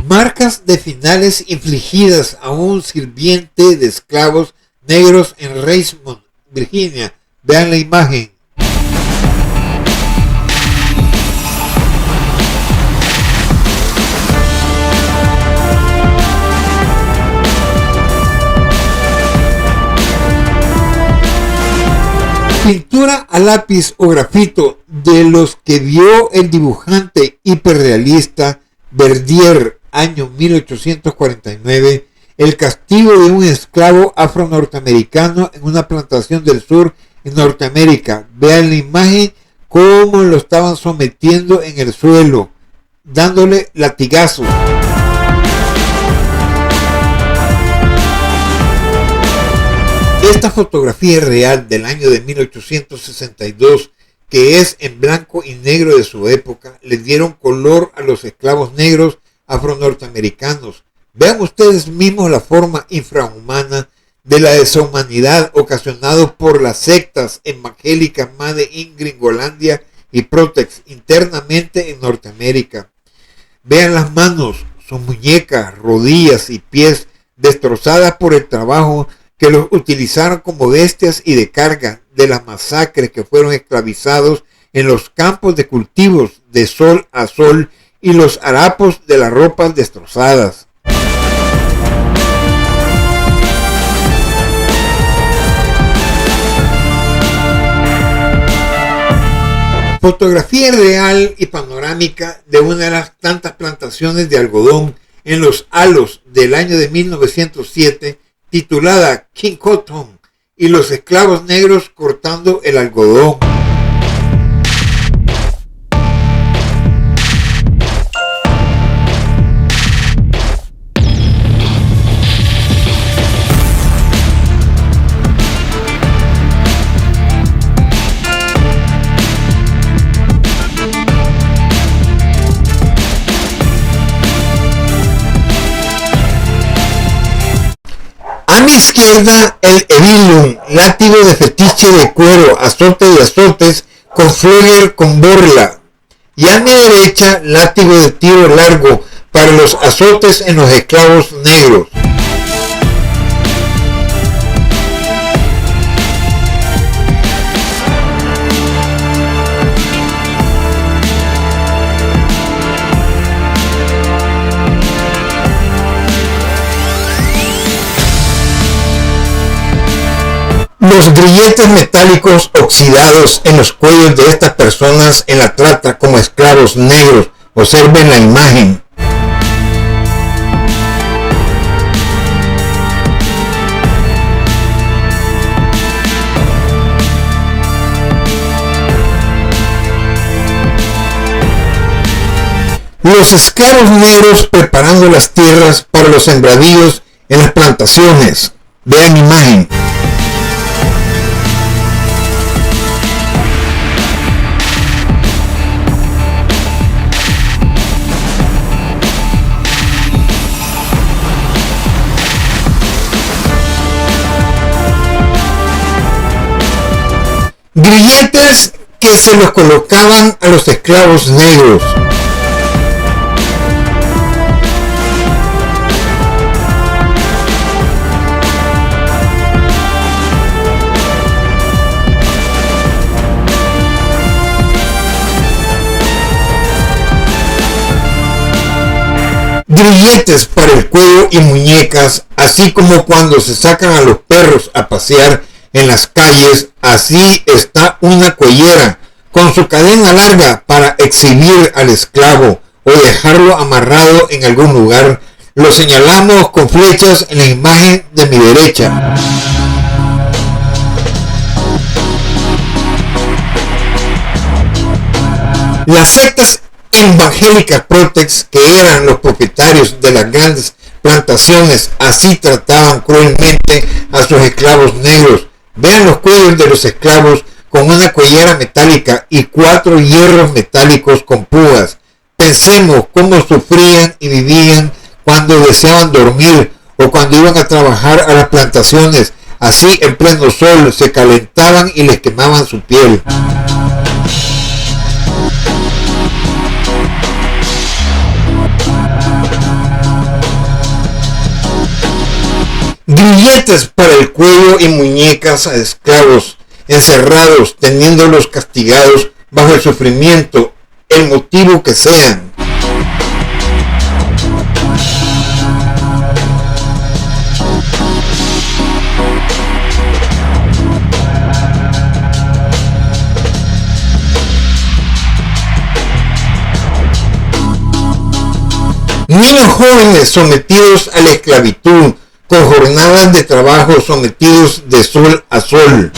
Marcas de finales infligidas a un sirviente de esclavos negros en Richmond, Virginia. Vean la imagen. Pintura a lápiz o grafito de los que vio el dibujante hiperrealista Verdier, año 1849, el castigo de un esclavo afro-norteamericano en una plantación del sur en Norteamérica. Vean la imagen cómo lo estaban sometiendo en el suelo, dándole latigazos. Esta fotografía real del año de 1862, que es en blanco y negro de su época, le dieron color a los esclavos negros afro-norteamericanos. Vean ustedes mismos la forma infrahumana de la deshumanidad ocasionado por las sectas evangélicas Made in Gringolandia y Protex internamente en Norteamérica. Vean las manos, sus muñecas, rodillas y pies destrozadas por el trabajo que los utilizaron como bestias y de carga de las masacres que fueron esclavizados en los campos de cultivos de sol a sol y los harapos de las ropas destrozadas. Fotografía real y panorámica de una de las tantas plantaciones de algodón en los Halos del año de 1907, titulada King Cotton y los esclavos negros cortando el algodón. A mi izquierda, el Evilum, látigo de fetiche de cuero, azote y azotes, con flogger con borla. Y a mi derecha, látigo de tiro largo, para los azotes en los esclavos negros. Los grilletes metálicos oxidados en los cuellos de estas personas en la trata como esclavos negros. Observen la imagen. Los esclavos negros preparando las tierras para los sembradíos en las plantaciones. Vean imagen. Grilletes que se los colocaban a los esclavos negros. Grilletes para el cuello y muñecas, así como cuando se sacan a los perros a pasear en las calles. Así está una cuellera con su cadena larga para exhibir al esclavo o dejarlo amarrado en algún lugar. Lo señalamos con flechas en la imagen de mi derecha. Las sectas evangélicas Protex, que eran los propietarios de las grandes plantaciones, así trataban cruelmente a sus esclavos negros. Vean los cuellos de los esclavos con una cuellera metálica y 4 hierros metálicos con púas. Pensemos cómo sufrían y vivían cuando deseaban dormir o cuando iban a trabajar a las plantaciones. Así en pleno sol se calentaban y les quemaban su piel. Grilletes para el cuello y muñecas a esclavos encerrados, teniéndolos castigados bajo el sufrimiento, el motivo que sean. Niños jóvenes sometidos a la esclavitud, con jornadas de trabajo sometidos de sol a sol.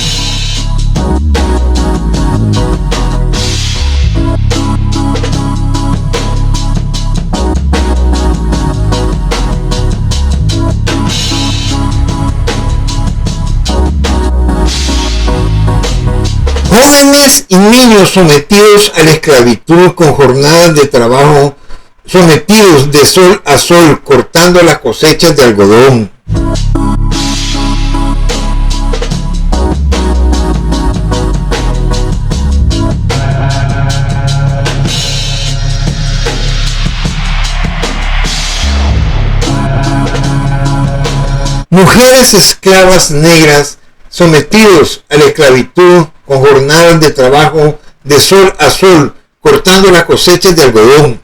Jóvenes y niños sometidos a la esclavitud con jornadas de trabajo sometidos de sol a sol cortando las cosechas de algodón. Mujeres esclavas negras sometidos a la esclavitud con jornadas de trabajo de sol a sol cortando las cosechas de algodón.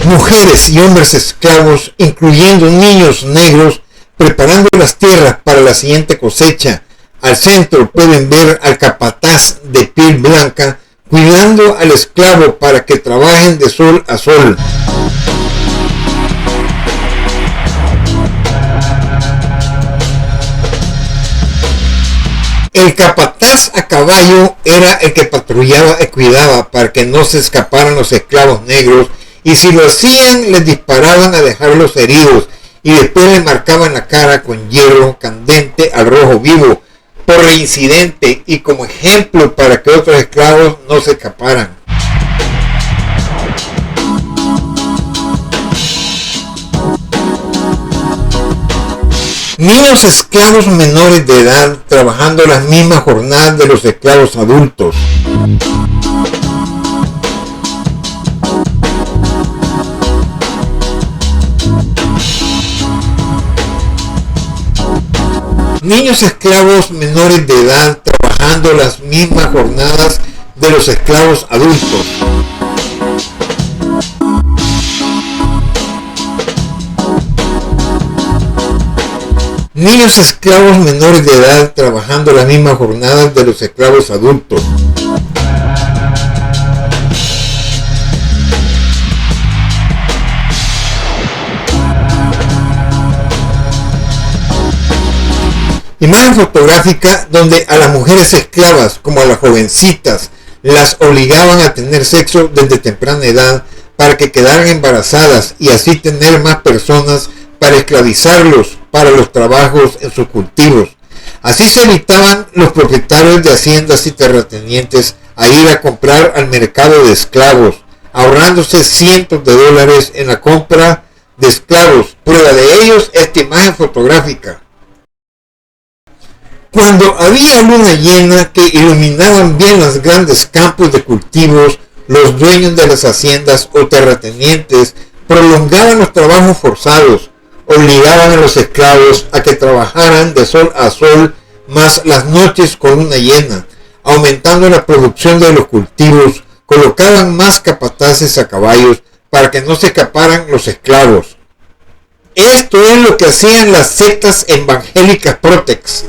Mujeres y hombres esclavos, incluyendo niños negros, preparando las tierras para la siguiente cosecha. Al centro pueden ver al capataz de piel blanca cuidando al esclavo para que trabajen de sol a sol. El capataz a caballo era el que patrullaba y cuidaba para que no se escaparan los esclavos negros, y si lo hacían les disparaban a dejarlos heridos y después les marcaban la cara con hierro candente al rojo vivo por reincidente y como ejemplo para que otros esclavos no se escaparan. Niños esclavos menores de edad trabajando las mismas jornadas de los esclavos adultos. Niños esclavos menores de edad trabajando las mismas jornadas de los esclavos adultos. Niños esclavos menores de edad trabajando las mismas jornadas de los esclavos adultos. Imagen fotográfica donde a las mujeres esclavas como a las jovencitas las obligaban a tener sexo desde temprana edad para que quedaran embarazadas y así tener más personas para esclavizarlos para los trabajos en sus cultivos. Así se evitaban los propietarios de haciendas y terratenientes a ir a comprar al mercado de esclavos, ahorrándose cientos de dólares en la compra de esclavos. Prueba de ellos esta imagen fotográfica. Cuando había luna llena que iluminaban bien los grandes campos de cultivos, los dueños de las haciendas o terratenientes prolongaban los trabajos forzados, obligaban a los esclavos a que trabajaran de sol a sol más las noches con luna llena, aumentando la producción de los cultivos, colocaban más capataces a caballos para que no se escaparan los esclavos. Esto es lo que hacían las sectas evangélicas Protex.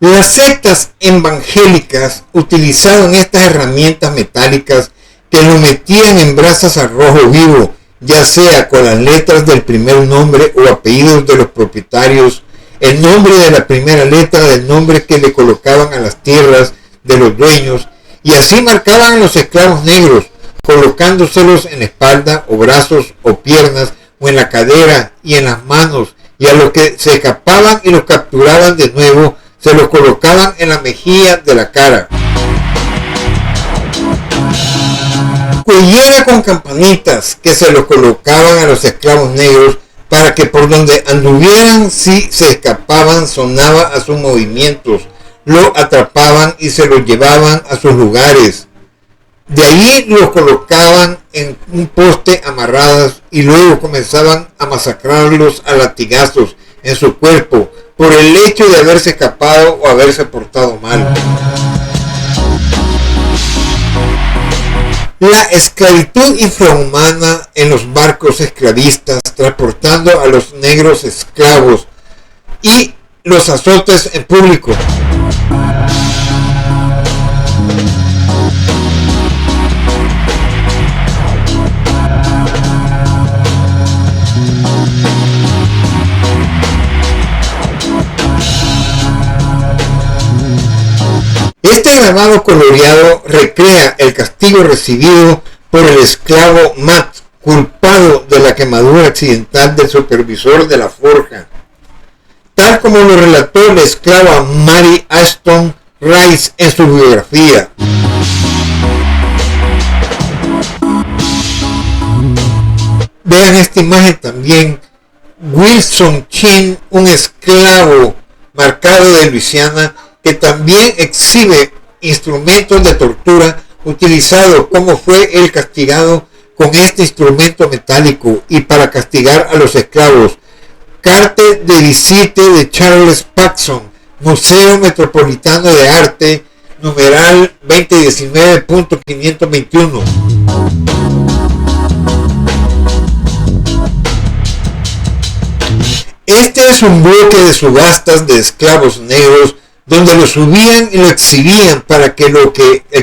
Las sectas evangélicas utilizaban estas herramientas metálicas que lo metían en brasas a rojo vivo, ya sea con las letras del primer nombre o apellidos de los propietarios, el nombre de la primera letra del nombre que le colocaban a las tierras de los dueños, y así marcaban a los esclavos negros, colocándoselos en la espalda o brazos o piernas o en la cadera y en las manos, y a los que se escapaban y los capturaban de nuevo, se los colocaban en la mejilla de la cara. Cuellera con campanitas que se los colocaban a los esclavos negros para que por donde anduvieran, si se escapaban, sonaba a sus movimientos, lo atrapaban y se los llevaban a sus lugares. De ahí los colocaban en un poste amarrados y luego comenzaban a masacrarlos a latigazos en su cuerpo por el hecho de haberse escapado o haberse portado mal. La esclavitud infrahumana en los barcos esclavistas transportando a los negros esclavos y los azotes en público. Este grabado coloreado recrea el castigo recibido por el esclavo Matt, culpado resultado de la quemadura accidental del supervisor de la forja, tal como lo relató la esclava Mary Ashton Rice en su biografía. Vean esta imagen también. Wilson Chin, un esclavo marcado de Luisiana, que también exhibe instrumentos de tortura utilizados, como fue el castigado con este instrumento metálico y para castigar a los esclavos. Carte de visite de Charles Paxson, Museo Metropolitano de Arte, numeral 2019.521. Este es un bloque de subastas de esclavos negros donde lo subían y lo exhibían para que el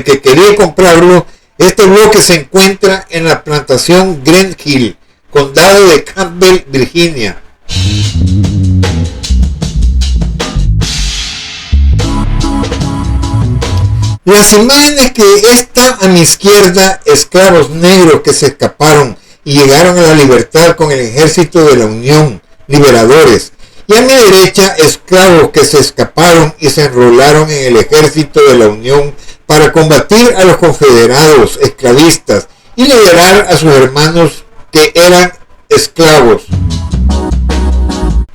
que quería comprarlo. Este bloque se encuentra en la plantación Green Hill, condado de Campbell, Virginia. Las imágenes que están a mi izquierda, esclavos negros que se escaparon y llegaron a la libertad con el ejército de la Unión, liberadores, y a mi derecha, esclavos que se escaparon y se enrolaron en el ejército de la Unión para combatir a los confederados esclavistas y liberar a sus hermanos que eran esclavos.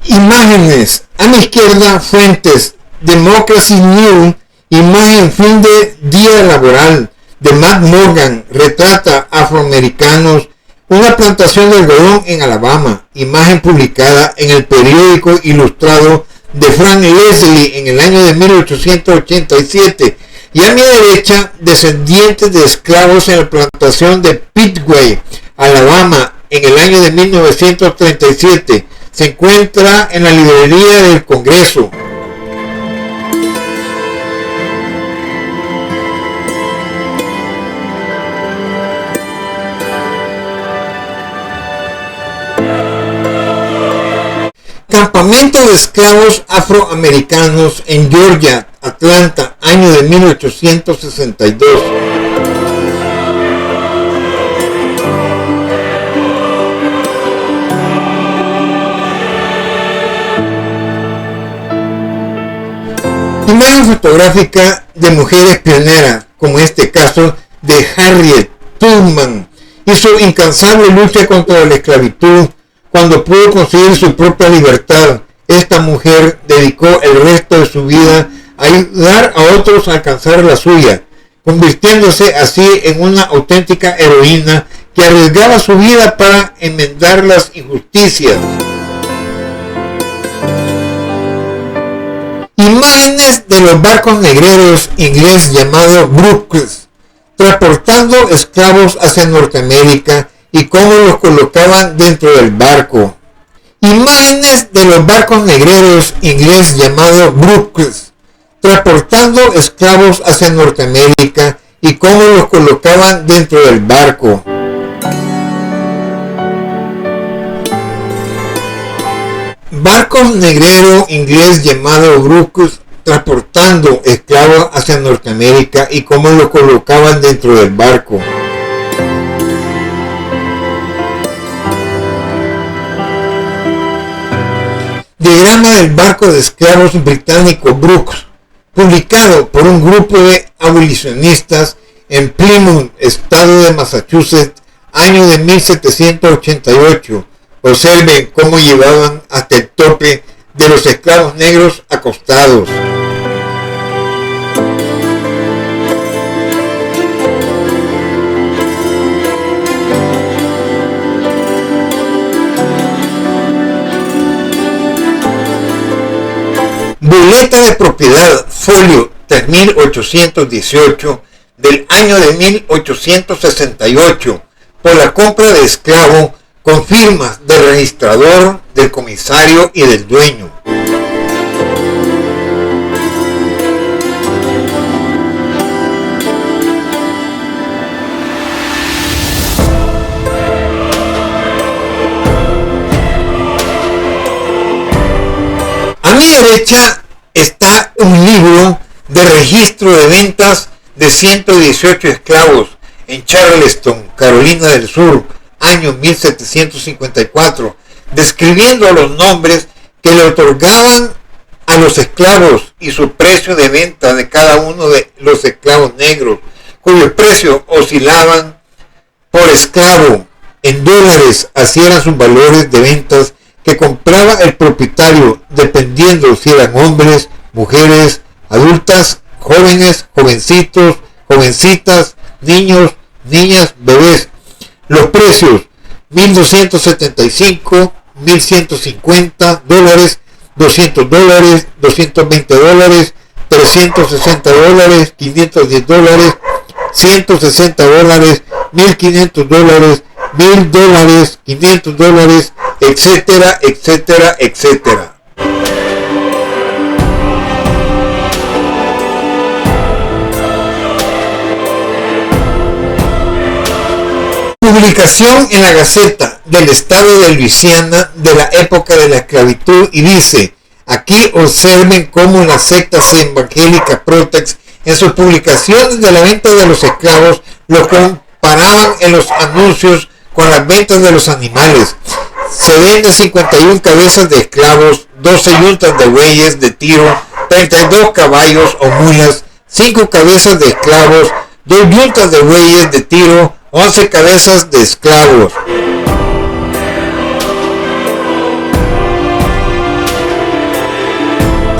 Imágenes a mi izquierda, fuentes: Democracy News, imagen fin de día laboral de Matt Morgan, retrata afroamericanos, una plantación de algodón en Alabama, imagen publicada en el periódico ilustrado de Frank Leslie en el año de 1887, y a mi derecha, descendientes de esclavos en la plantación de Pittsway, Alabama, en el año de 1937, se encuentra en la librería del Congreso. Campamento de esclavos afroamericanos en Georgia, Atlanta, año de 1862. Imagen fotográfica de mujeres pioneras, como este caso de Harriet Tubman y su incansable lucha contra la esclavitud. Cuando pudo conseguir su propia libertad, esta mujer dedicó el resto de su vida a ayudar a otros a alcanzar la suya, convirtiéndose así en una auténtica heroína que arriesgaba su vida para enmendar las injusticias. Imágenes de los barcos negreros ingleses llamados Brooks, transportando esclavos hacia Norteamérica y cómo los colocaban dentro del barco. Imágenes de los barcos negreros ingleses llamados Brooks, transportando esclavos hacia Norteamérica y cómo los colocaban dentro del barco. Barcos negreros inglés llamado Brooks, transportando esclavos hacia Norteamérica y cómo los colocaban dentro del barco. Diagrama del barco de esclavos británico Brooks, publicado por un grupo de abolicionistas en Plymouth, estado de Massachusetts, año de 1788. Observen cómo llevaban hasta el tope de los esclavos negros acostados. Boleta de propiedad, folio 3818 del año de 1868, por la compra de esclavo, con firmas del registrador, del comisario y del dueño. A mi derecha está un libro de registro de ventas de 118 esclavos en Charleston, Carolina del Sur, año 1754, describiendo los nombres que le otorgaban a los esclavos y su precio de venta de cada uno de los esclavos negros, cuyos precios oscilaban por esclavo en dólares, así eran sus valores de ventas que compraba el propietario, dependiendo si eran hombres, mujeres, adultas, jóvenes, jovencitos, jovencitas, niños, niñas, bebés. Los precios: $1,275, $1,150, $200, $220, $360, $510, $160, $1,500, $1,000, $500, etcétera, etcétera, etcétera. Publicación en la Gaceta del Estado de Luisiana de la época de la esclavitud, y dice: aquí observen cómo la secta evangélica Protex en sus publicaciones de la venta de los esclavos lo comparaban en los anuncios con las ventas de los animales. Se venden 51 cabezas de esclavos, 12 yuntas de bueyes de tiro, 32 caballos o mulas, 5 cabezas de esclavos, 2 yuntas de bueyes de tiro, 11 cabezas de esclavos.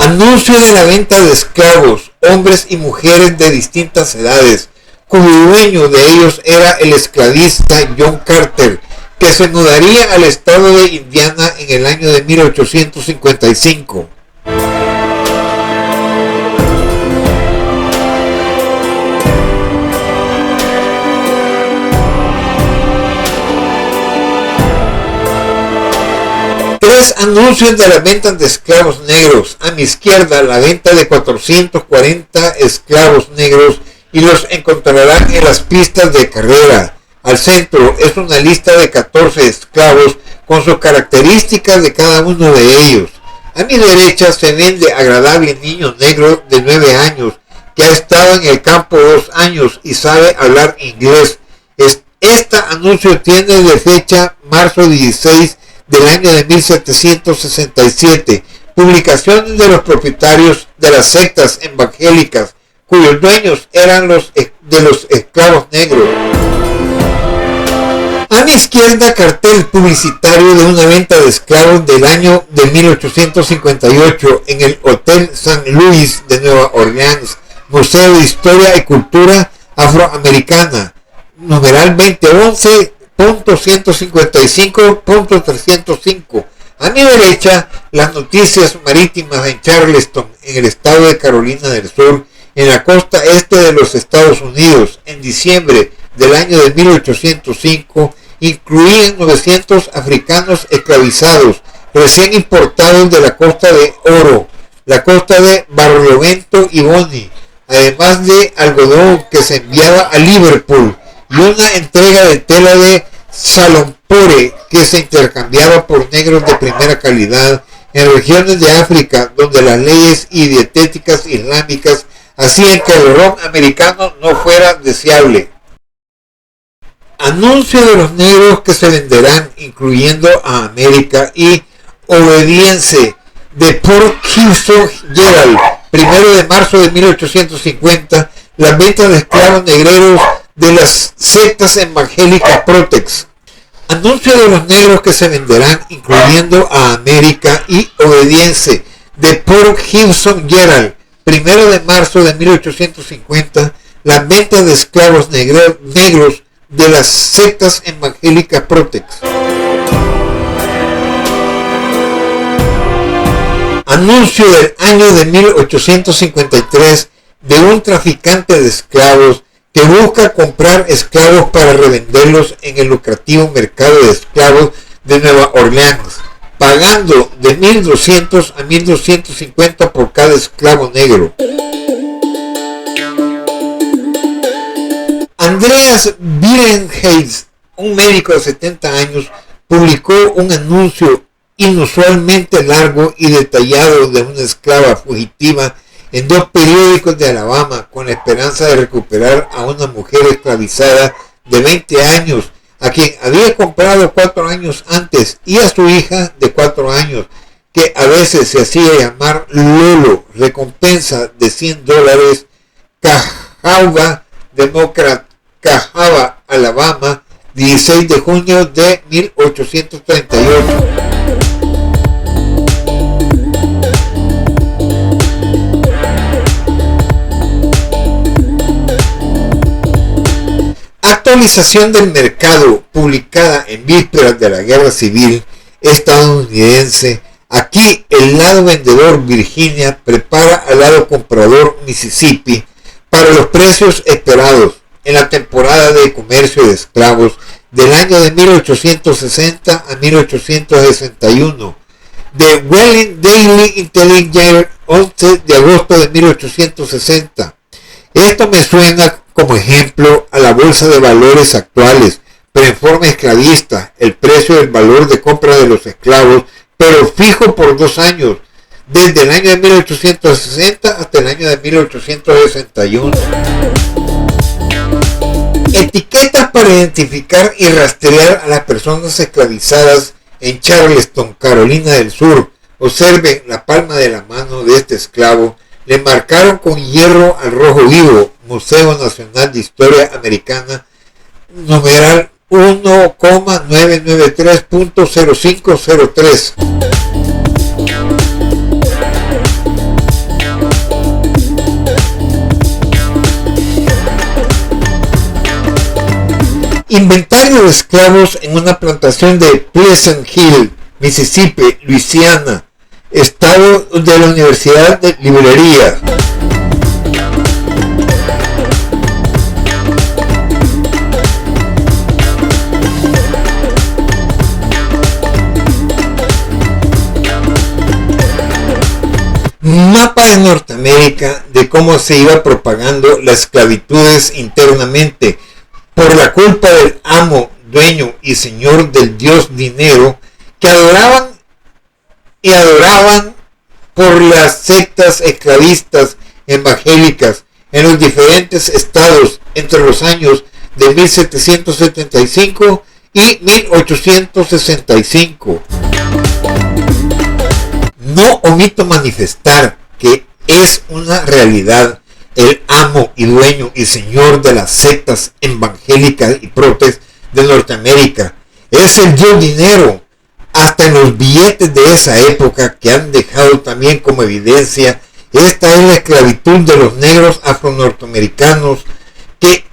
Anuncio de la venta de esclavos, hombres y mujeres de distintas edades, cuyo dueño de ellos era el esclavista John Carter, que se mudaría al estado de Indiana en el año de 1855. Tres anuncios de la venta de esclavos negros. A mi izquierda, la venta de 440 esclavos negros, y los encontrarán en las pistas de carrera. Al centro es una lista de 14 esclavos con sus características de cada uno de ellos. A mi derecha se vende agradable niño negro de 9 años que ha estado en el campo 2 años y sabe hablar inglés. Este anuncio tiene de fecha marzo 16 del año de 1767. Publicaciones de los propietarios de las sectas evangélicas, cuyos dueños eran los esclavos negros. A mi izquierda, cartel publicitario de una venta de esclavos del año de 1858 en el Hotel St. Louis de Nueva Orleans, Museo de Historia y Cultura Afroamericana, numeral 2011.155.305. A mi derecha, las noticias marítimas en Charleston, en el estado de Carolina del Sur, en la costa este de los Estados Unidos, en diciembre del año de 1805, incluían 900 africanos esclavizados recién importados de la costa de Oro, la costa de Barlovento y Bonny, además de algodón que se enviaba a Liverpool y una entrega de tela de Salompore que se intercambiaba por negros de primera calidad en regiones de África donde las leyes y dietéticas islámicas hacían que el ron americano no fuera deseable. Anuncio de los negros que se venderán, incluyendo a América, y Obedience de Port Hudson Herald, 1 de marzo de 1850, las ventas de esclavos negreros de las sectas evangélicas Protex. Anuncio de los negros que se venderán, incluyendo a América, y Obedience de Port Hudson Herald, 1 de marzo de 1850, las ventas de esclavos negros de las sectas evangélicas Protex. Anuncio del año de 1853 de un traficante de esclavos que busca comprar esclavos para revenderlos en el lucrativo mercado de esclavos de Nueva Orleans, pagando de $1,200 a $1,250 por cada esclavo negro. Andreas Birenheitz, un médico de 70 años, publicó un anuncio inusualmente largo y detallado de una esclava fugitiva en 2 periódicos de Alabama, con la esperanza de recuperar a una mujer esclavizada de 20 años a quien había comprado 4 años antes, y a su hija de 4 años, que a veces se hacía llamar Lolo, recompensa de $100, Cahaba, Democrat, Cahaba, Alabama, 16 de junio de 1838. Actualización del mercado, publicada en vísperas de la Guerra Civil estadounidense. Aquí el lado vendedor Virginia prepara al lado comprador Mississippi para los precios esperados en la temporada de comercio de esclavos del año de 1860 a 1861. The Wheeling Daily Intelligencer, 11 de agosto de 1860. Esto me suena como ejemplo a la bolsa de valores actuales, pero en forma esclavista, el precio del valor de compra de los esclavos, pero fijo por 2 años, desde el año de 1860 hasta el año de 1861. Etiquetas para identificar y rastrear a las personas esclavizadas en Charleston, Carolina del Sur. Observen la palma de la mano de este esclavo. Le marcaron con hierro al rojo vivo. Museo Nacional de Historia Americana, numeral 1,993.0503. Inventario de esclavos en una plantación de Pleasant Hill, Mississippi, Luisiana, estado de la Universidad de Librería. Mapa de Norteamérica de cómo se iba propagando las esclavitudes internamente por la culpa del amo, dueño y señor del dios dinero, que adoraban por las sectas esclavistas evangélicas en los diferentes estados entre los años de 1775 y 1865. No omito manifestar que es una realidad. El amo y dueño y señor de las sectas evangélicas y protes de Norteamérica es el dios dinero, hasta en los billetes de esa época, que han dejado también como evidencia. Esta es la esclavitud de los negros afro-norteamericanos, que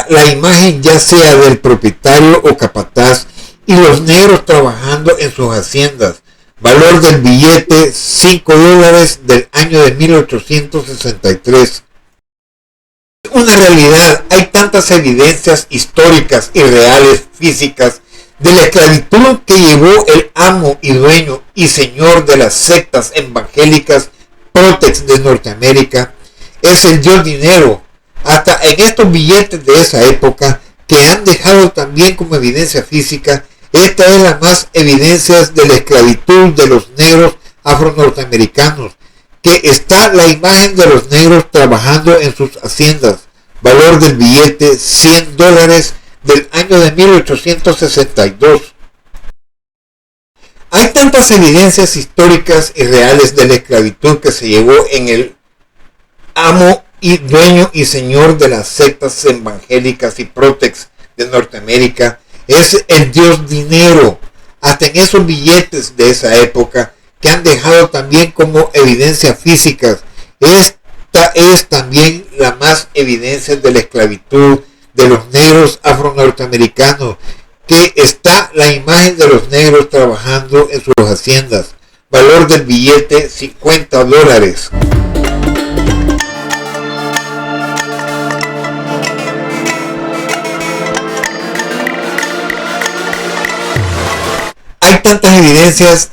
la imagen ya sea del propietario o capataz, y los negros trabajando en sus haciendas. Valor del billete, $5 del año de 1863. Una realidad, hay tantas evidencias históricas y reales físicas de la esclavitud que llevó el amo y dueño y señor de las sectas evangélicas Protex de Norteamérica. Es el dios dinero, hasta en estos billetes de esa época, que han dejado también como evidencia física. Esta es la más evidencias de la esclavitud de los negros afro-norteamericanos, que está la imagen de los negros trabajando en sus haciendas. Valor del billete, $100 del año de 1862. Hay tantas evidencias históricas y reales de la esclavitud que se llevó en el amo y dueño y señor de las sectas evangélicas y Protex de Norteamérica. Es el dios dinero, hasta en esos billetes de esa época, que han dejado también como evidencia físicas. Esta es también la más evidencia de la esclavitud de los negros afro-norteamericanos, que está la imagen de los negros trabajando en sus haciendas. Valor del billete, $50. Hay tantas evidencias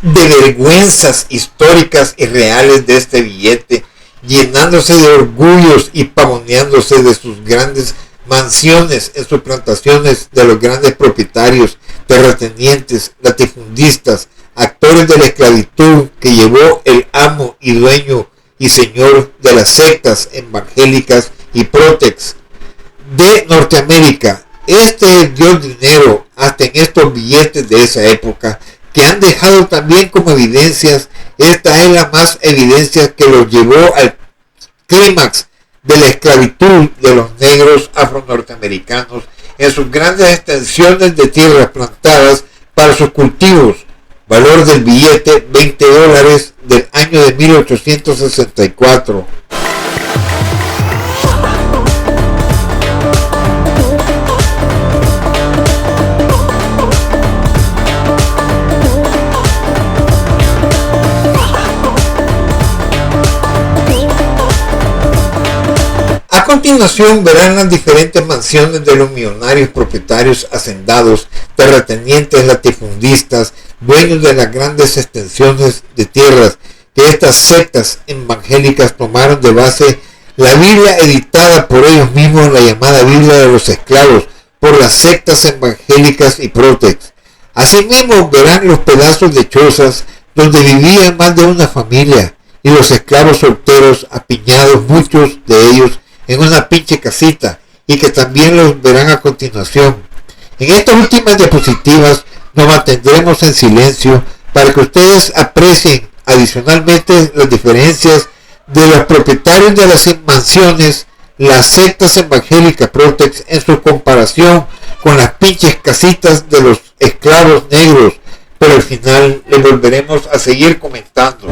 de vergüenzas históricas y reales de este billete, llenándose de orgullos y pavoneándose de sus grandes mansiones en sus plantaciones, de los grandes propietarios, terratenientes, latifundistas, actores de la esclavitud que llevó el amo y dueño y señor de las sectas evangélicas y Protex de Norteamérica. Este dio dinero hasta en estos billetes de esa época, que han dejado también como evidencias. Esta es la más evidencia que los llevó al clímax de la esclavitud de los negros afro-norteamericanos en sus grandes extensiones de tierras plantadas para sus cultivos. Valor del billete $20 del año de 1864. A continuación verán las diferentes mansiones de los millonarios propietarios hacendados, terratenientes, latifundistas, dueños de las grandes extensiones de tierras que estas sectas evangélicas tomaron de base la Biblia editada por ellos mismos, la llamada Biblia de los esclavos, por las sectas evangélicas y Protex. Asimismo verán los pedazos de chozas donde vivían más de una familia y los esclavos solteros apiñados, muchos de ellos en una pinche casita, y que también los verán a continuación. En estas últimas diapositivas nos mantendremos en silencio para que ustedes aprecien adicionalmente las diferencias de los propietarios de las mansiones, las sectas evangélicas Protex, en su comparación con las pinches casitas de los esclavos negros, pero al final les volveremos a seguir comentando.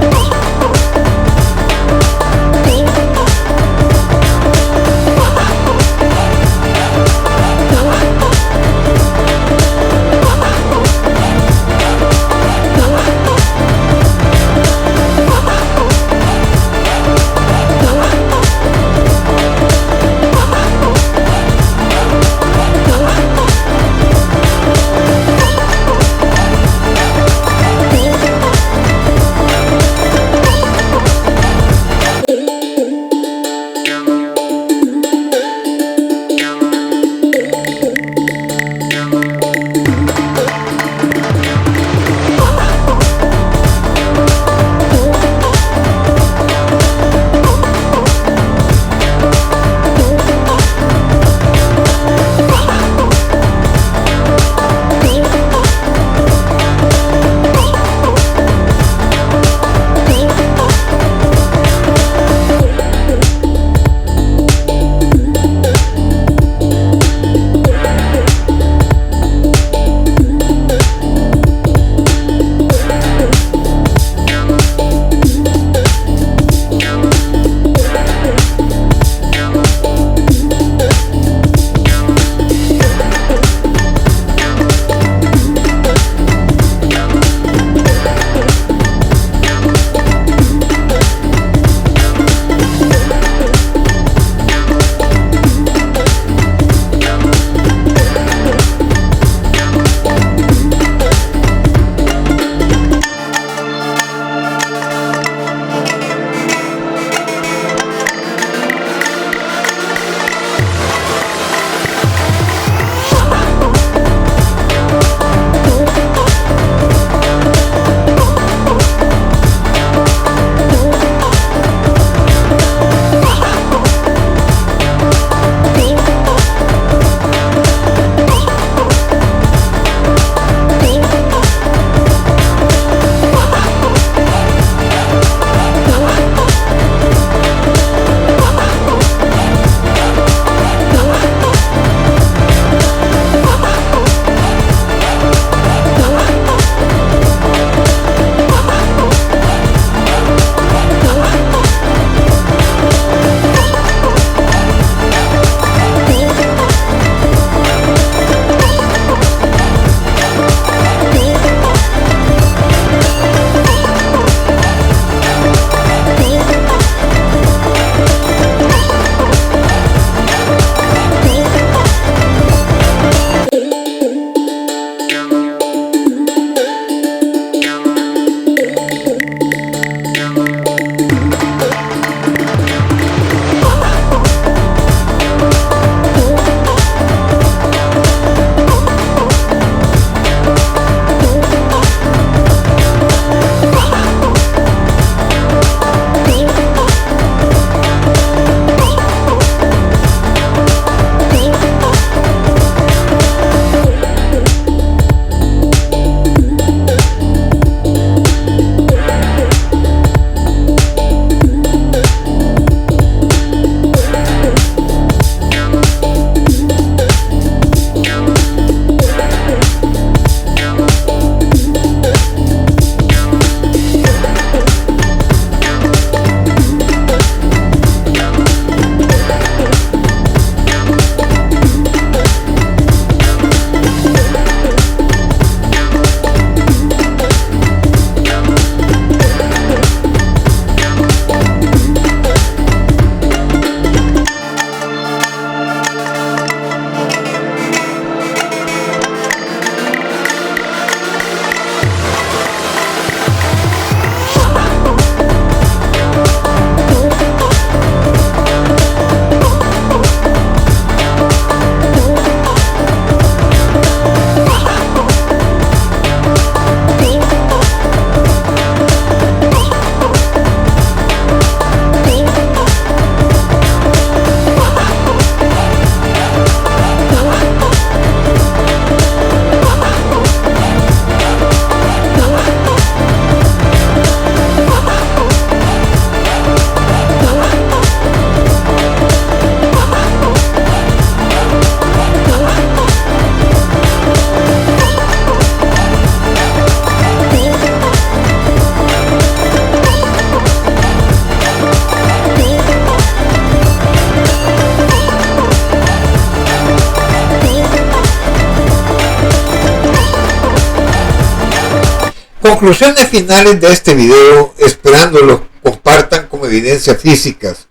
Conclusiones finales de este video, esperando los compartan como evidencia físicas.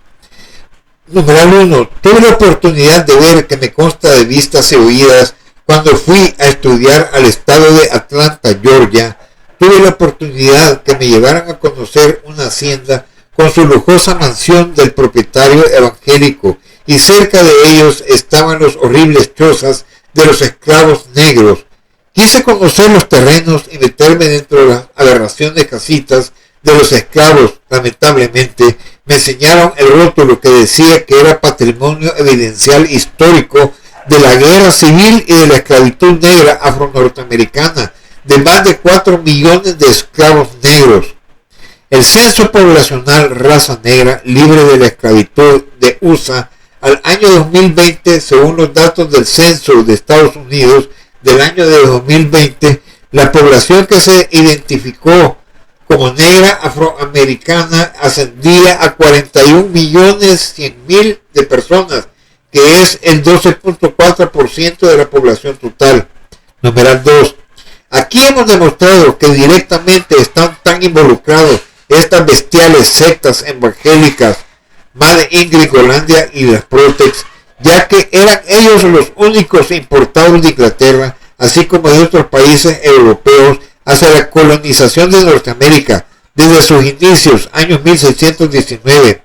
Número 1. Tuve la oportunidad de ver, que me consta de vistas y oídas, cuando fui a estudiar al estado de Atlanta, Georgia. Tuve la oportunidad que me llevaran a conocer una hacienda con su lujosa mansión del propietario evangélico, y cerca de ellos estaban los horribles chozas de los esclavos negros. Quise conocer los terrenos y meterme dentro de las aberraciones casitas de los esclavos. Lamentablemente, me enseñaron el rótulo que decía que era patrimonio evidencial histórico de la guerra civil y de la esclavitud negra afro-norteamericana, de más de 4 millones de esclavos negros. El censo poblacional raza negra libre de la esclavitud de USA al año 2020, según los datos del censo de Estados Unidos del año de 2020, la población que se identificó como negra afroamericana ascendía a 41.100.000 de personas, que es el 12.4% de la población total. Numeral 2. Aquí hemos demostrado que directamente están tan involucrados estas bestiales sectas evangélicas, Made in Gringolandia y las Protex, ya que eran ellos los únicos importados de Inglaterra, así como de otros países europeos, hacia la colonización de Norteamérica desde sus inicios, años 1619,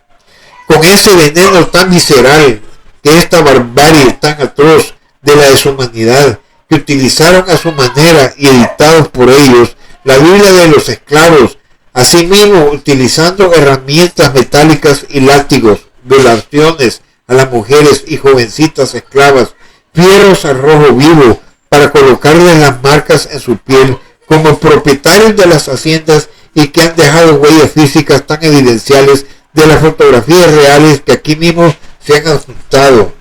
con ese veneno tan visceral, que esta barbarie tan atroz de la deshumanidad, que utilizaron a su manera y editados por ellos la Biblia de los esclavos, asimismo utilizando herramientas metálicas y látigos, violaciones a las mujeres y jovencitas esclavas, fierros al rojo vivo para colocarles las marcas en su piel, como propietarios de las haciendas, y que han dejado huellas físicas tan evidenciales de las fotografías reales que aquí mismo se han adjuntado.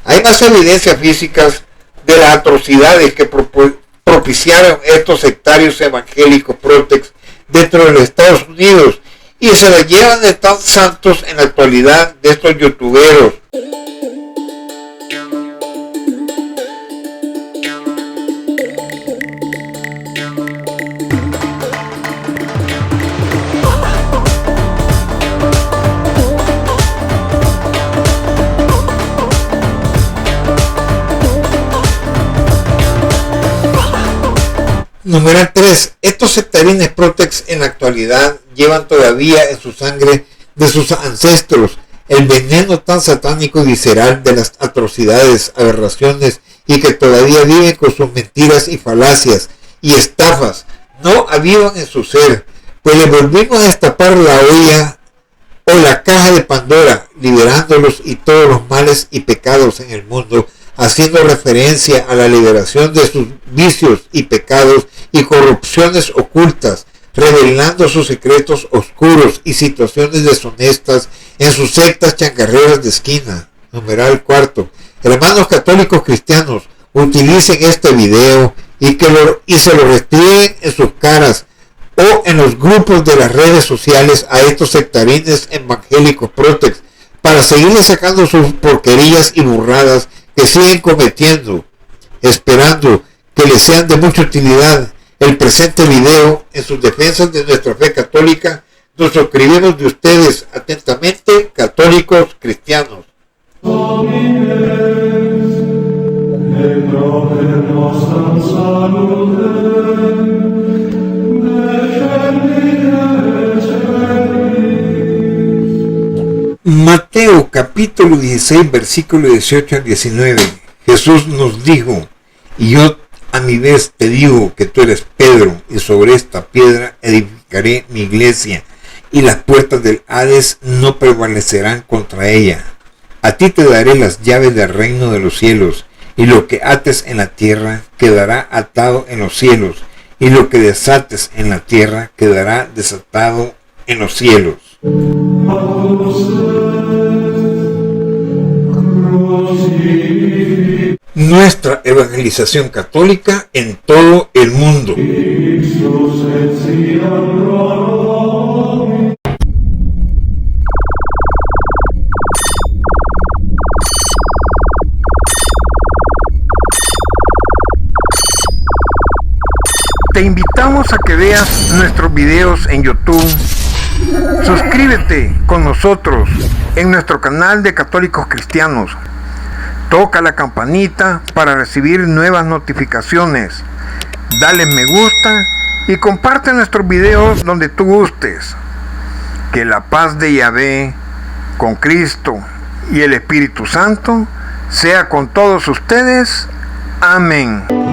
Hay más evidencias físicas de las atrocidades que propiciaron estos sectarios evangélicos Protex dentro de los Estados Unidos, y se las llevan de tan santos en la actualidad de estos youtuberos. Número 3. Estos sectarines Protex en la actualidad llevan todavía en su sangre de sus ancestros el veneno tan satánico y visceral de las atrocidades, aberraciones, y que todavía viven con sus mentiras y falacias y estafas. No avivan en su ser, pues le volvimos a destapar la olla o la caja de Pandora, liberándolos y todos los males y pecados en el mundo, haciendo referencia a la liberación de sus vicios y pecados y corrupciones ocultas, revelando sus secretos oscuros y situaciones deshonestas en sus sectas changarreras de esquina. Numeral 4. Hermanos católicos cristianos, utilicen este video y se lo restrieguen en sus caras o en los grupos de las redes sociales a estos sectarines evangélicos Protex, para seguirle sacando sus porquerías y burradas que siguen cometiendo, esperando que les sean de mucha utilidad el presente video en sus defensas de nuestra fe católica. Nos suscribimos de ustedes atentamente, católicos cristianos. Mateo capítulo 16, versículo 18 al 19. Jesús nos dijo: y yo a mi vez te digo que tú eres Pedro, y sobre esta piedra edificaré mi iglesia, y las puertas del Hades no prevalecerán contra ella. A ti te daré las llaves del reino de los cielos, y lo que ates en la tierra quedará atado en los cielos, y lo que desates en la tierra quedará desatado en los cielos. Nuestra evangelización católica en todo el mundo. Te invitamos a que veas nuestros videos en YouTube. Suscríbete con nosotros en nuestro canal de Católicos Cristianos. Toca la campanita para recibir nuevas notificaciones. Dale me gusta y comparte nuestros videos donde tú gustes. Que la paz de Yahvé, con Cristo y el Espíritu Santo, sea con todos ustedes. Amén.